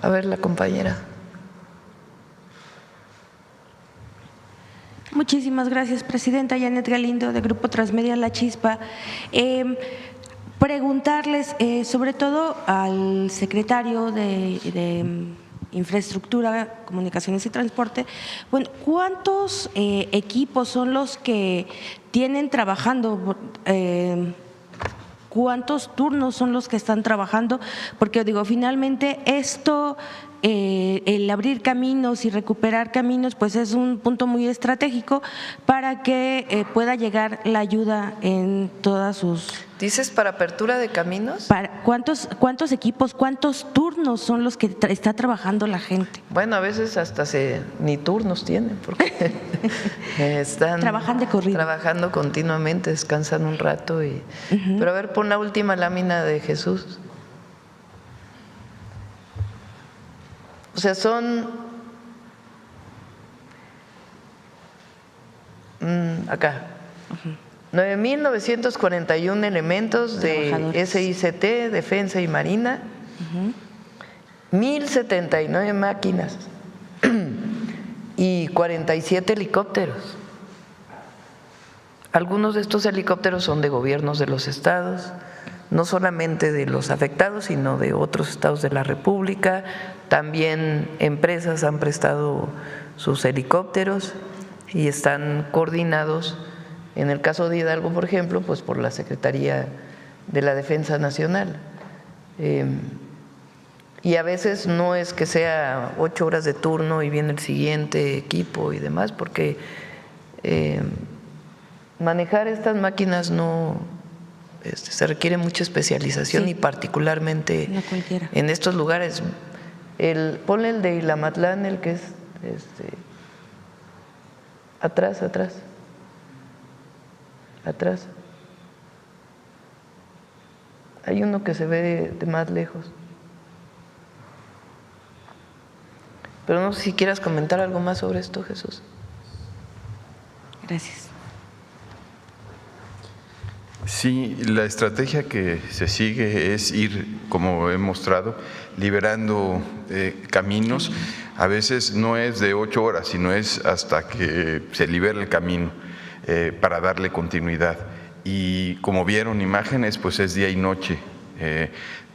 A ver, la compañera.
Muchísimas gracias, Presidenta. Janet Galindo, de Grupo Transmedia La Chispa. Preguntarles, sobre todo al secretario de Infraestructura, Comunicaciones y Transporte, ¿cuántos equipos son los que tienen trabajando? ¿Cuántos turnos son los que están trabajando? Porque finalmente esto, el abrir caminos y recuperar caminos, pues es un punto muy estratégico para que pueda llegar la ayuda en todas sus…
¿Dices para apertura de caminos?
¿Cuántos equipos, cuántos turnos son los que está trabajando la gente?
A veces hasta ni turnos tienen, porque están
trabajan de corrido,
trabajando continuamente, descansan un rato. Pero a ver, pon la última lámina de Jesús. O sea, son acá 9,941 elementos de SICT, Defensa y Marina, 1,079 máquinas y 47 helicópteros. Algunos de estos helicópteros son de gobiernos de los estados, no solamente de los afectados, sino de otros estados de la República. También empresas han prestado sus helicópteros y están coordinados En el caso de Hidalgo, por ejemplo, pues por la Secretaría de la Defensa Nacional. Y a veces no es que sea 8 horas de turno y viene el siguiente equipo y demás, porque manejar estas máquinas no se requiere mucha especialización,
Sí.
y particularmente
No cualquiera.
en estos lugares. Ponle el de Ilamatlán, el que es atrás. Hay uno que se ve de más lejos. Pero no sé si quieras comentar algo más sobre esto, Jesús.
Gracias.
Sí, la estrategia que se sigue es ir, como he mostrado, liberando caminos. A veces no es de 8 horas, sino es hasta que se libera el camino para darle continuidad. Y como vieron imágenes, pues es día y noche.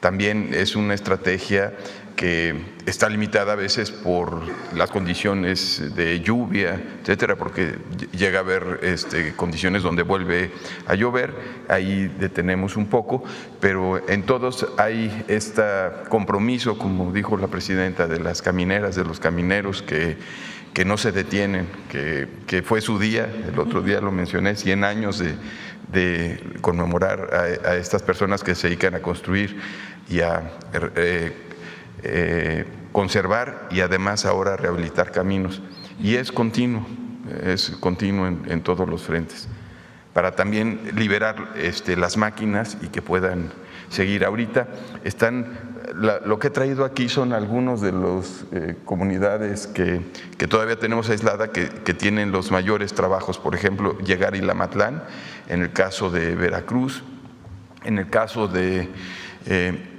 También es una estrategia que está limitada a veces por las condiciones de lluvia, etcétera, porque llega a haber condiciones donde vuelve a llover, ahí detenemos un poco, pero en todos hay este compromiso, como dijo la presidenta, de las camineras, de los camineros que no se detienen, que fue su día, el otro día lo mencioné, 100 años de conmemorar a estas personas que se dedican a construir y a conservar y además ahora rehabilitar caminos. Y es continuo en todos los frentes, para también liberar las máquinas y que puedan seguir. Ahorita lo que he traído aquí son algunos de las comunidades que todavía tenemos aislada, que tienen los mayores trabajos. Por ejemplo, llegar a Ilamatlán, en el caso de Veracruz, en el caso de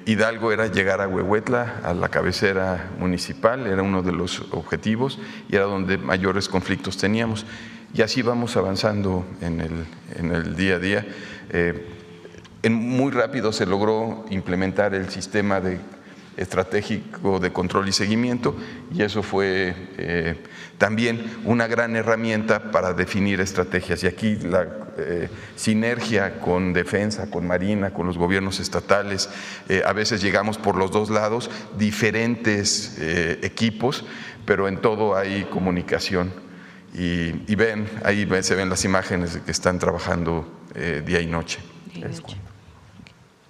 Hidalgo era llegar a Huehuetla, a la cabecera municipal, era uno de los objetivos y era donde mayores conflictos teníamos. Y así vamos avanzando en el día a día. Muy rápido se logró implementar el sistema estratégico de control y seguimiento, y eso fue también una gran herramienta para definir estrategias. Y aquí la sinergia con Defensa, con Marina, con los gobiernos estatales, a veces llegamos por los dos lados, diferentes equipos, pero en todo hay comunicación. Y ven, ahí se ven las imágenes de que están trabajando día y noche.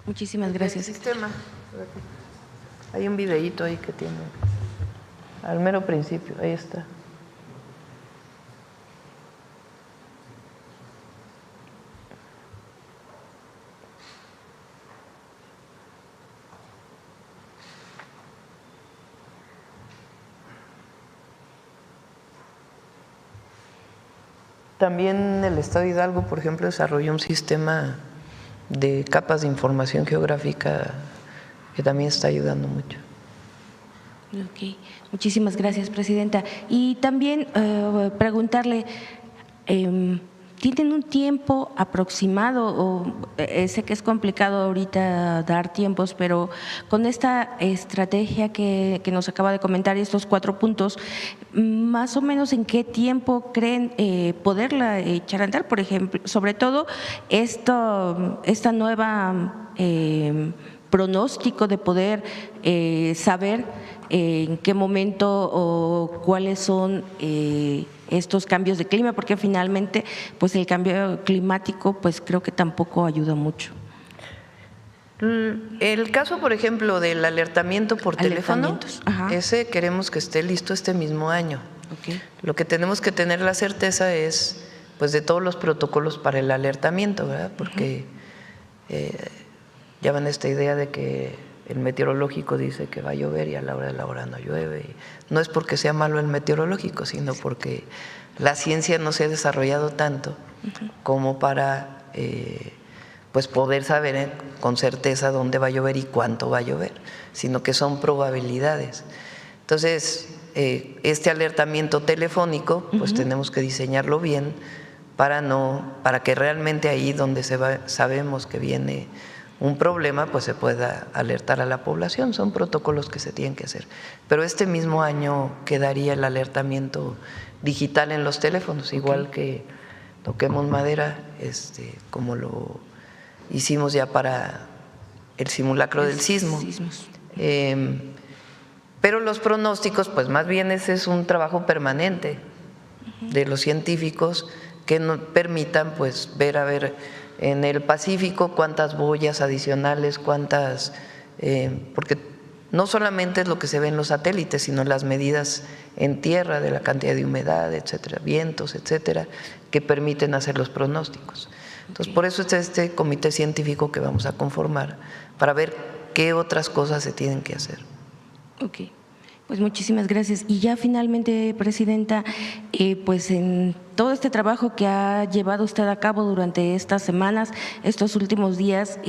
Muchísimas gracias.
El sistema. Hay un videíto ahí que tiene, al mero principio, ahí está. También el Estado de Hidalgo, por ejemplo, desarrolló un sistema de capas de información geográfica que también está ayudando mucho.
Ok, muchísimas gracias, presidenta. Y también preguntarle, ¿tienen un tiempo aproximado? Sé que es complicado ahorita dar tiempos, pero con esta estrategia que nos acaba de comentar y estos 4 puntos, más o menos en qué tiempo creen poderla echar a andar, por ejemplo, sobre todo esta nueva pronóstico de poder saber en qué momento o cuáles son estos cambios de clima, porque finalmente pues el cambio climático pues creo que tampoco ayuda mucho.
El caso, por ejemplo, del alertamiento por teléfono, ese queremos que esté listo este mismo año.
Okay.
Lo que tenemos que tener la certeza es pues de todos los protocolos para el alertamiento, ¿verdad? Porque ya van esta idea de que el meteorológico dice que va a llover y a la hora de la hora no llueve. No es porque sea malo el meteorológico, sino porque la ciencia no se ha desarrollado tanto como para pues poder saber con certeza dónde va a llover y cuánto va a llover, sino que son probabilidades. Entonces, este alertamiento telefónico, pues tenemos que diseñarlo bien para que realmente ahí donde sabemos que viene un problema, pues se pueda alertar a la población. Son protocolos que se tienen que hacer. Pero este mismo año quedaría el alertamiento digital en los teléfonos, igual que toquemos madera, como lo hicimos ya para el simulacro del sismo. Pero los pronósticos, pues más bien ese es un trabajo permanente de los científicos que nos permitan pues ver, a ver, en el Pacífico cuántas boyas adicionales, cuántas, porque no solamente es lo que se ve en los satélites, sino las medidas en tierra de la cantidad de humedad, etcétera, vientos, etcétera, que permiten hacer los pronósticos. Entonces, por eso es este comité científico que vamos a conformar para ver qué otras cosas se tienen que hacer.
Ok, pues muchísimas gracias. Y ya finalmente, Presidenta, pues en todo este trabajo que ha llevado usted a cabo durante estas semanas, estos últimos días,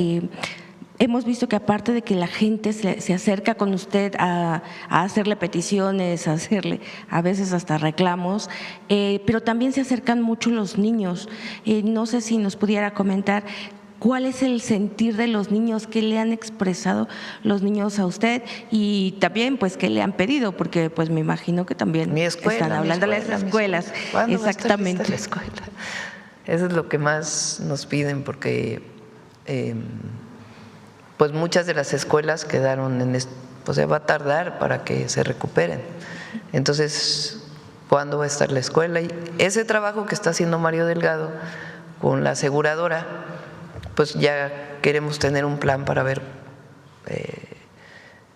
hemos visto que aparte de que la gente se acerca con usted a hacerle peticiones, a hacerle a veces hasta reclamos, pero también se acercan mucho los niños. No sé si nos pudiera comentar ¿cuál es el sentir de los niños? ¿Qué le han expresado los niños a usted? Y también, pues, ¿qué le han pedido? Porque, pues, me imagino que también están hablando de las escuelas. Exactamente.
La escuela? Eso es lo que más nos piden, porque pues muchas de las escuelas quedaron pues va a tardar para que se recuperen. Entonces, ¿cuándo va a estar la escuela? Y ese trabajo que está haciendo Mario Delgado con la aseguradora, pues ya queremos tener un plan para ver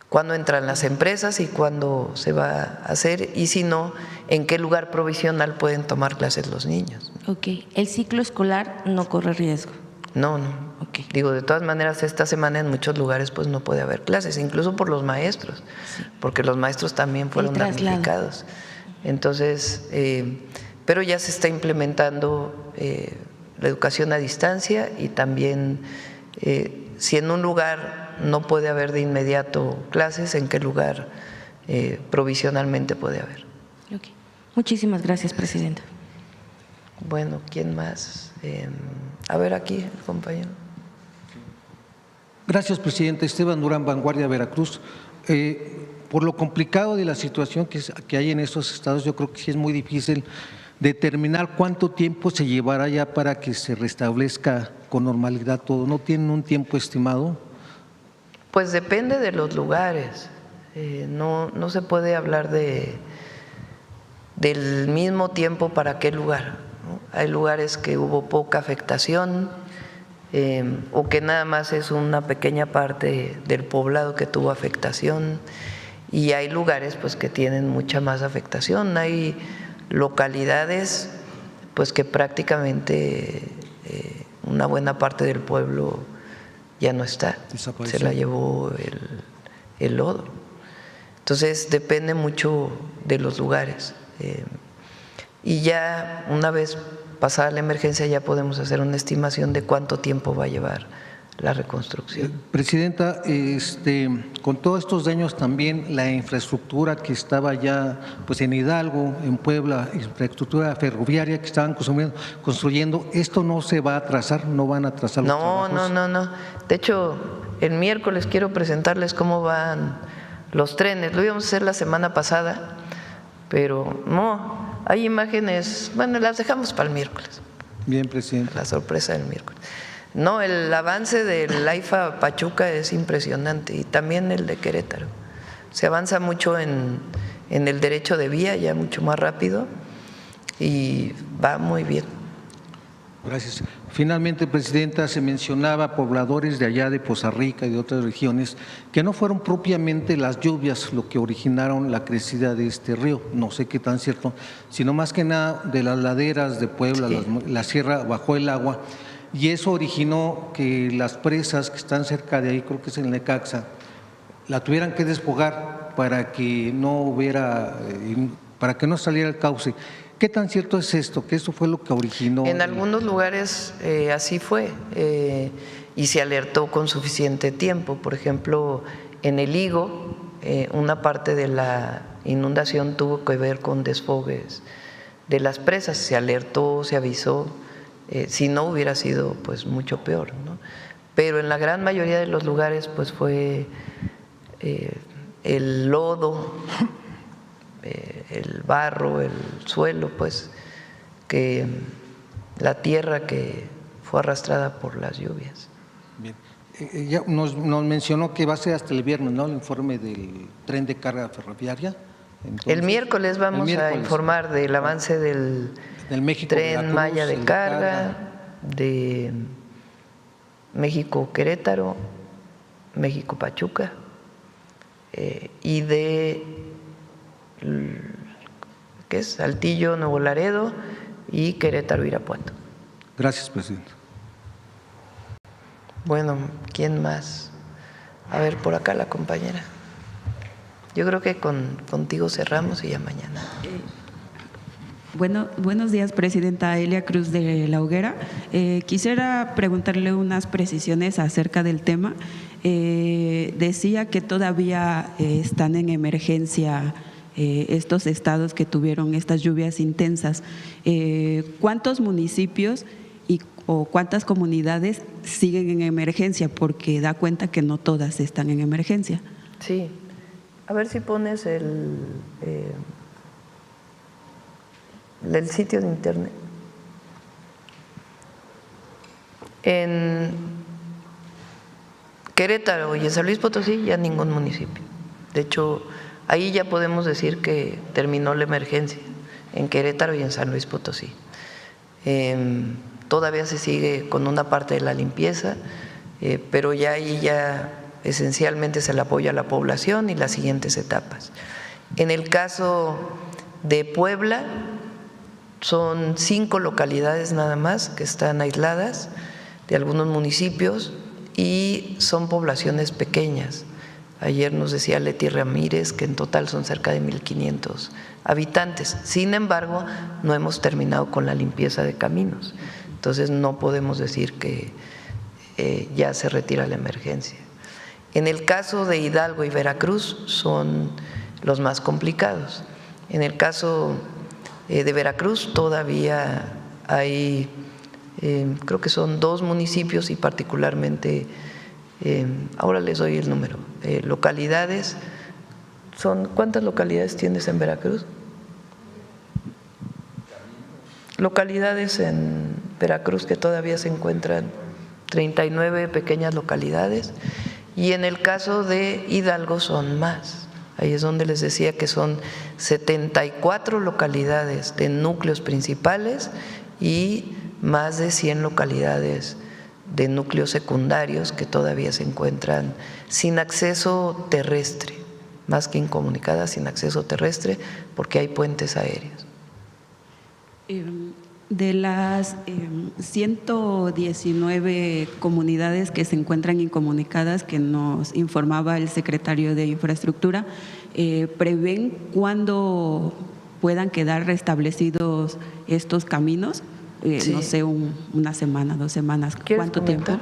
cuándo entran las empresas y cuándo se va a hacer, y si no, en qué lugar provisional pueden tomar clases los niños.
Ok, ¿el ciclo escolar no corre riesgo?
No, no.
Okay.
Digo, de todas maneras, esta semana en muchos lugares pues no puede haber clases, incluso por los maestros, porque los maestros también fueron damnificados. Entonces, pero ya se está implementando la educación a distancia, y también si en un lugar no puede haber de inmediato clases, ¿en qué lugar provisionalmente puede haber?
Okay. Muchísimas gracias, Presidenta.
Bueno, ¿quién más? A ver, aquí el compañero.
Gracias, Presidente. Esteban Durán, Vanguardia, Veracruz. Por lo complicado de la situación que hay en estos estados, yo creo que sí es muy difícil determinar cuánto tiempo se llevará ya para que se restablezca con normalidad todo. ¿No tienen un tiempo estimado?
Pues depende de los lugares. No se puede hablar del mismo tiempo para qué lugar, ¿no? Hay lugares que hubo poca afectación, o que nada más es una pequeña parte del poblado que tuvo afectación, y hay lugares pues que tienen mucha más afectación. Hay localidades pues que prácticamente una buena parte del pueblo ya no está, se la llevó el lodo. Entonces depende mucho de los lugares, y ya una vez pasada la emergencia ya podemos hacer una estimación de cuánto tiempo va a llevar la reconstrucción.
Presidenta, con todos estos daños también la infraestructura que estaba ya pues en Hidalgo, en Puebla, infraestructura ferroviaria que estaban construyendo, ¿esto no se va a atrasar? ¿No van a atrasar los trabajos?
No. De hecho, el miércoles quiero presentarles cómo van los trenes. Lo íbamos a hacer la semana pasada, pero no, hay imágenes, bueno, las dejamos para el miércoles.
Bien, Presidente.
La sorpresa del miércoles. No, el avance del AIFA Pachuca es impresionante, y también el de Querétaro. Se avanza mucho en el derecho de vía, ya mucho más rápido, y va muy bien.
Gracias. Finalmente, Presidenta, se mencionaba pobladores de allá de Poza Rica y de otras regiones que no fueron propiamente las lluvias lo que originaron la crecida de este río, no sé qué tan cierto, sino más que nada de las laderas de Puebla, sí. La sierra bajó el agua, y eso originó que las presas que están cerca de ahí, creo que es en Necaxa, la tuvieran que desfogar para que no saliera el cauce. ¿Qué tan cierto es esto? ¿Que eso fue lo que originó?
En algunos lugares así fue, y se alertó con suficiente tiempo. Por ejemplo, en el Higo, una parte de la inundación tuvo que ver con desfogues de las presas. Se alertó, se avisó. Si no, hubiera sido pues mucho peor, ¿no? Pero en la gran mayoría de los lugares pues fue el lodo, el barro, el suelo, pues que la tierra que fue arrastrada por las lluvias.
Bien. Ya nos mencionó que va a ser hasta el viernes, ¿no?, el informe del tren de carga ferroviaria. Entonces,
el miércoles vamos a informar del avance del tren Maya de carga, de México-Querétaro, México-Pachuca y de ¿qué es? Saltillo, Nuevo Laredo y Querétaro-Irapuato.
Gracias, presidente.
Bueno, ¿quién más? A ver, por acá la compañera. Yo creo que contigo cerramos y ya mañana.
Buenos días, presidenta. Elia Cruz de La Hoguera. Quisiera preguntarle unas precisiones acerca del tema. Decía que todavía están en emergencia estos estados que tuvieron estas lluvias intensas. ¿Cuántos municipios o cuántas comunidades siguen en emergencia? Porque da cuenta que no todas están en emergencia.
Sí. A ver si pones el sitio de internet. En Querétaro y en San Luis Potosí ya ningún municipio. De hecho, ahí ya podemos decir que terminó la emergencia, en Querétaro y en San Luis Potosí. Todavía se sigue con una parte de la limpieza, pero ya ahí ya esencialmente es el apoyo a la población y las siguientes etapas. En el caso de Puebla, son 5 localidades nada más que están aisladas de algunos municipios y son poblaciones pequeñas. Ayer nos decía Leti Ramírez que en total son cerca de 1,500 habitantes. Sin embargo, no hemos terminado con la limpieza de caminos. Entonces, no podemos decir que ya se retira la emergencia. En el caso de Hidalgo y Veracruz son los más complicados. En el caso de Veracruz todavía hay, creo que son 2 municipios y particularmente, ahora les doy el número, localidades. ¿Cuántas localidades tienes en Veracruz? Localidades en Veracruz que todavía se encuentran 39 pequeñas localidades. Y en el caso de Hidalgo son más. Ahí es donde les decía que son 74 localidades de núcleos principales y más de 100 localidades de núcleos secundarios que todavía se encuentran sin acceso terrestre, más que incomunicadas, sin acceso terrestre, porque hay puentes aéreos.
De las 119 comunidades que se encuentran incomunicadas que nos informaba el secretario de Infraestructura, ¿prevén cuándo puedan quedar restablecidos estos caminos? Sí. No sé, una semana, 2 semanas. ¿Cuánto tiempo?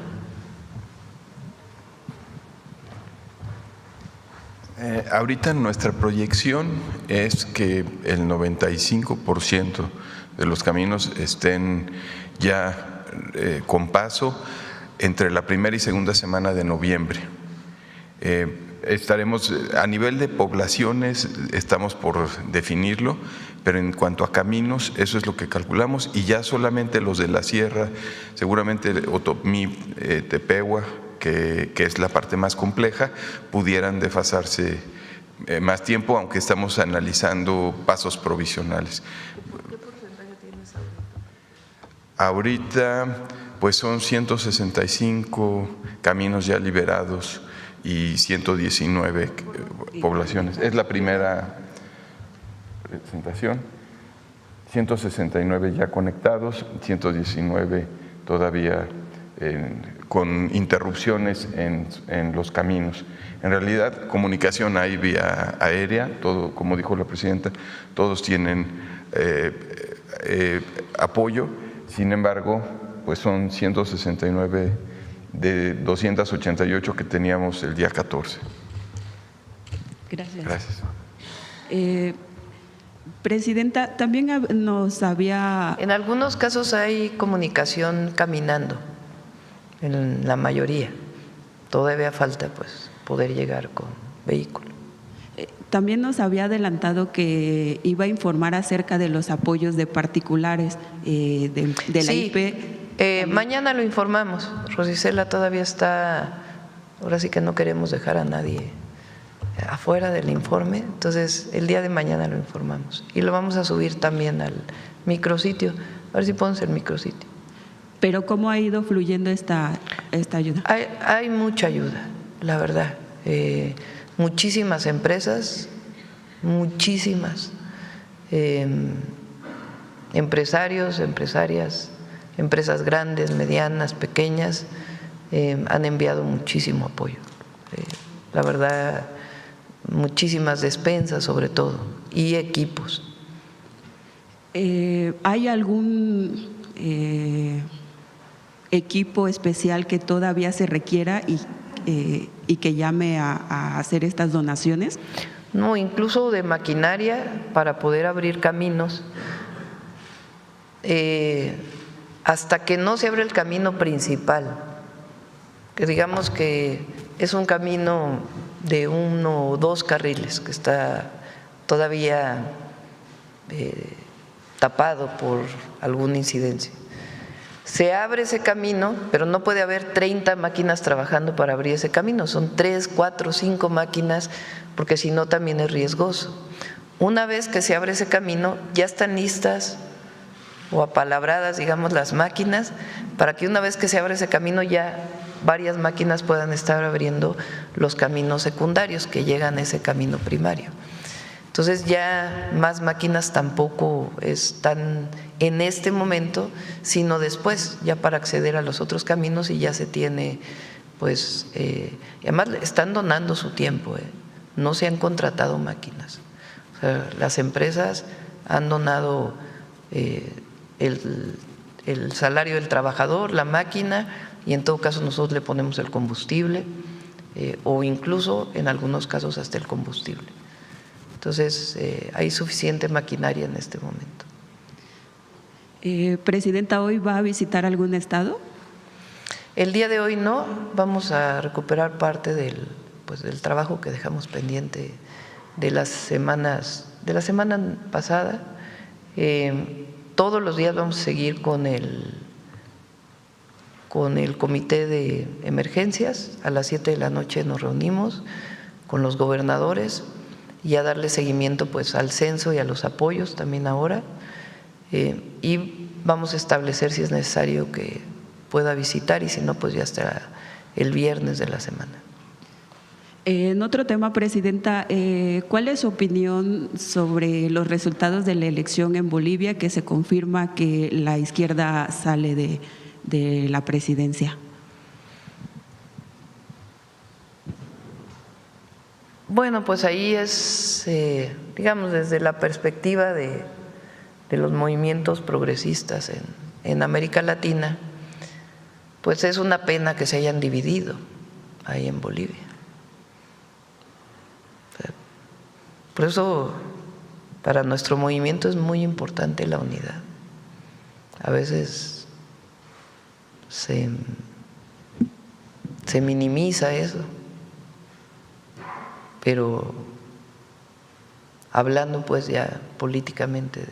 Ahorita nuestra proyección es que el 95% de los caminos estén ya con paso entre la primera y segunda semana de noviembre. Estaremos, a nivel de poblaciones, estamos por definirlo, pero en cuanto a caminos, eso es lo que calculamos, y ya solamente los de la sierra, seguramente Otomí, Tepehua, que es la parte más compleja, pudieran desfasarse más tiempo, aunque estamos analizando pasos provisionales.
¿Qué porcentaje tienes ahorita?
Pues son 165 caminos ya liberados y 119 poblaciones. Es la primera presentación. 169 ya conectados, 119 todavía con interrupciones en los caminos. En realidad, comunicación hay vía aérea, todo, como dijo la presidenta, todos tienen apoyo. Sin embargo, pues son 169 de 288 que teníamos el día 14.
Gracias.
Gracias.
Presidenta, también nos había…
En algunos casos hay comunicación caminando, en la mayoría. Todavía falta pues poder llegar con vehículo.
también nos había adelantado que iba a informar acerca de los apoyos de particulares de la
Sí,
IP.
mañana lo informamos. Rosicela todavía está, ahora sí que no queremos dejar a nadie afuera del informe, entonces el día de mañana lo informamos y lo vamos a subir también al micrositio, a ver si ponemos el micrositio.
Pero ¿cómo ha ido fluyendo esta ayuda?
Hay mucha ayuda, la verdad. Muchísimas empresas, muchísimas empresarios, empresarias, empresas grandes, medianas, pequeñas, han enviado muchísimo apoyo. La verdad, muchísimas despensas sobre todo y equipos.
¿Hay algún equipo especial que todavía se requiera y que llame a hacer estas donaciones?
No, incluso de maquinaria para poder abrir caminos. Hasta que no se abre el camino principal, que digamos que es un camino de 1 o 2 carriles que está todavía tapado por alguna incidencia. Se abre ese camino, pero no puede haber 30 máquinas trabajando para abrir ese camino, son 3, 4, 5 máquinas, porque si no también es riesgoso. Una vez que se abre ese camino, ya están listas o apalabradas, digamos, las máquinas, para que una vez que se abre ese camino ya varias máquinas puedan estar abriendo los caminos secundarios que llegan a ese camino primario. Entonces ya más máquinas tampoco están en este momento, sino después, ya para acceder a los otros caminos y ya se tiene, pues, y además están donando su tiempo, no se han contratado máquinas. O sea, las empresas han donado el salario del trabajador, la máquina, y en todo caso nosotros le ponemos el combustible o incluso en algunos casos hasta el combustible. Entonces hay suficiente maquinaria en este momento.
Presidenta, ¿hoy va a visitar algún estado?
El día de hoy no, vamos a recuperar parte del trabajo que dejamos pendiente de la semana pasada. Todos los días vamos a seguir con el comité de emergencias. A las 7 de la noche nos reunimos con los gobernadores y a darle seguimiento pues al censo y a los apoyos también ahora, y vamos a establecer si es necesario que pueda visitar y si no pues ya hasta el viernes de la semana.
En otro tema, Presidenta, ¿cuál es su opinión sobre los resultados de la elección en Bolivia, que se confirma que la izquierda sale de la presidencia?
Bueno, pues ahí es, digamos, desde la perspectiva de los movimientos progresistas en América Latina, pues es una pena que se hayan dividido ahí en Bolivia. Por eso, para nuestro movimiento es muy importante la unidad. A veces se minimiza eso, pero hablando pues ya políticamente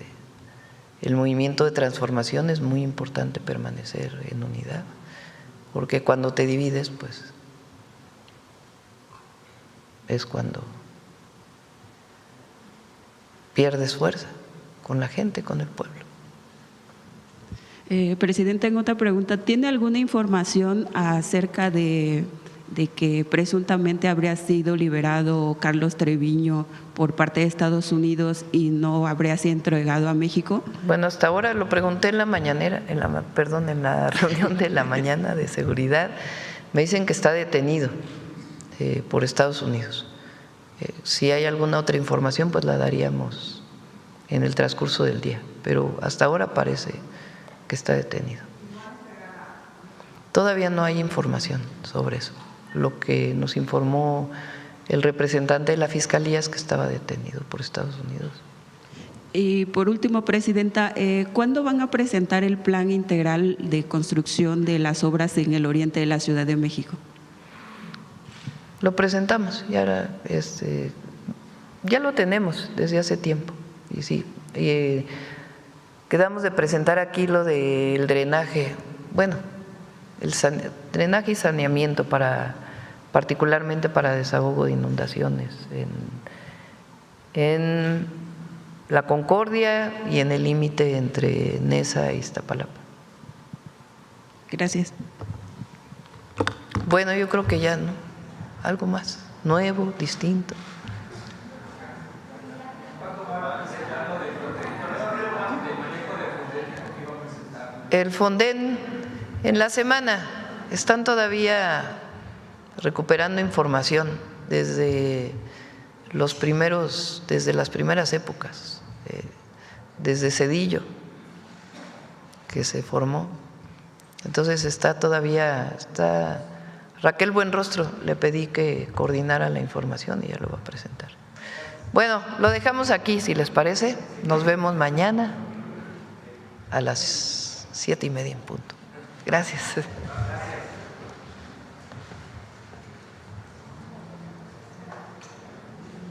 el movimiento de transformación, es muy importante permanecer en unidad, porque cuando te divides pues es cuando pierdes fuerza con la gente, con el pueblo.
Presidenta, en otra pregunta, ¿tiene alguna información acerca de que presuntamente habría sido liberado Carlos Treviño por parte de Estados Unidos y no habría sido entregado a México?
Bueno, hasta ahora lo pregunté en la mañanera, en la reunión de la mañana de seguridad. Me dicen que está detenido por Estados Unidos. Si hay alguna otra información, pues la daríamos en el transcurso del día, pero hasta ahora parece que está detenido. Todavía no hay información sobre eso. Lo que nos informó el representante de la Fiscalía es que estaba detenido por Estados Unidos.
Y por último, Presidenta, ¿cuándo van a presentar el plan integral de construcción de las obras en el oriente de la Ciudad de México?
Lo presentamos y ahora Ya lo tenemos desde hace tiempo. Y sí, quedamos de presentar aquí lo del drenaje. Bueno, el drenaje y saneamiento particularmente para desahogo de inundaciones en La Concordia y en el límite entre Nesa e Iztapalapa.
Gracias.
Bueno, yo creo que ya no. Algo más, nuevo, distinto. El Fonden en la semana están todavía recuperando información desde las primeras épocas, desde Cedillo, que se formó. Entonces está Raquel Buenrostro, le pedí que coordinara la información y ya lo va a presentar. Bueno, lo dejamos aquí, si les parece. Nos vemos mañana a las 7:30 en punto. Gracias.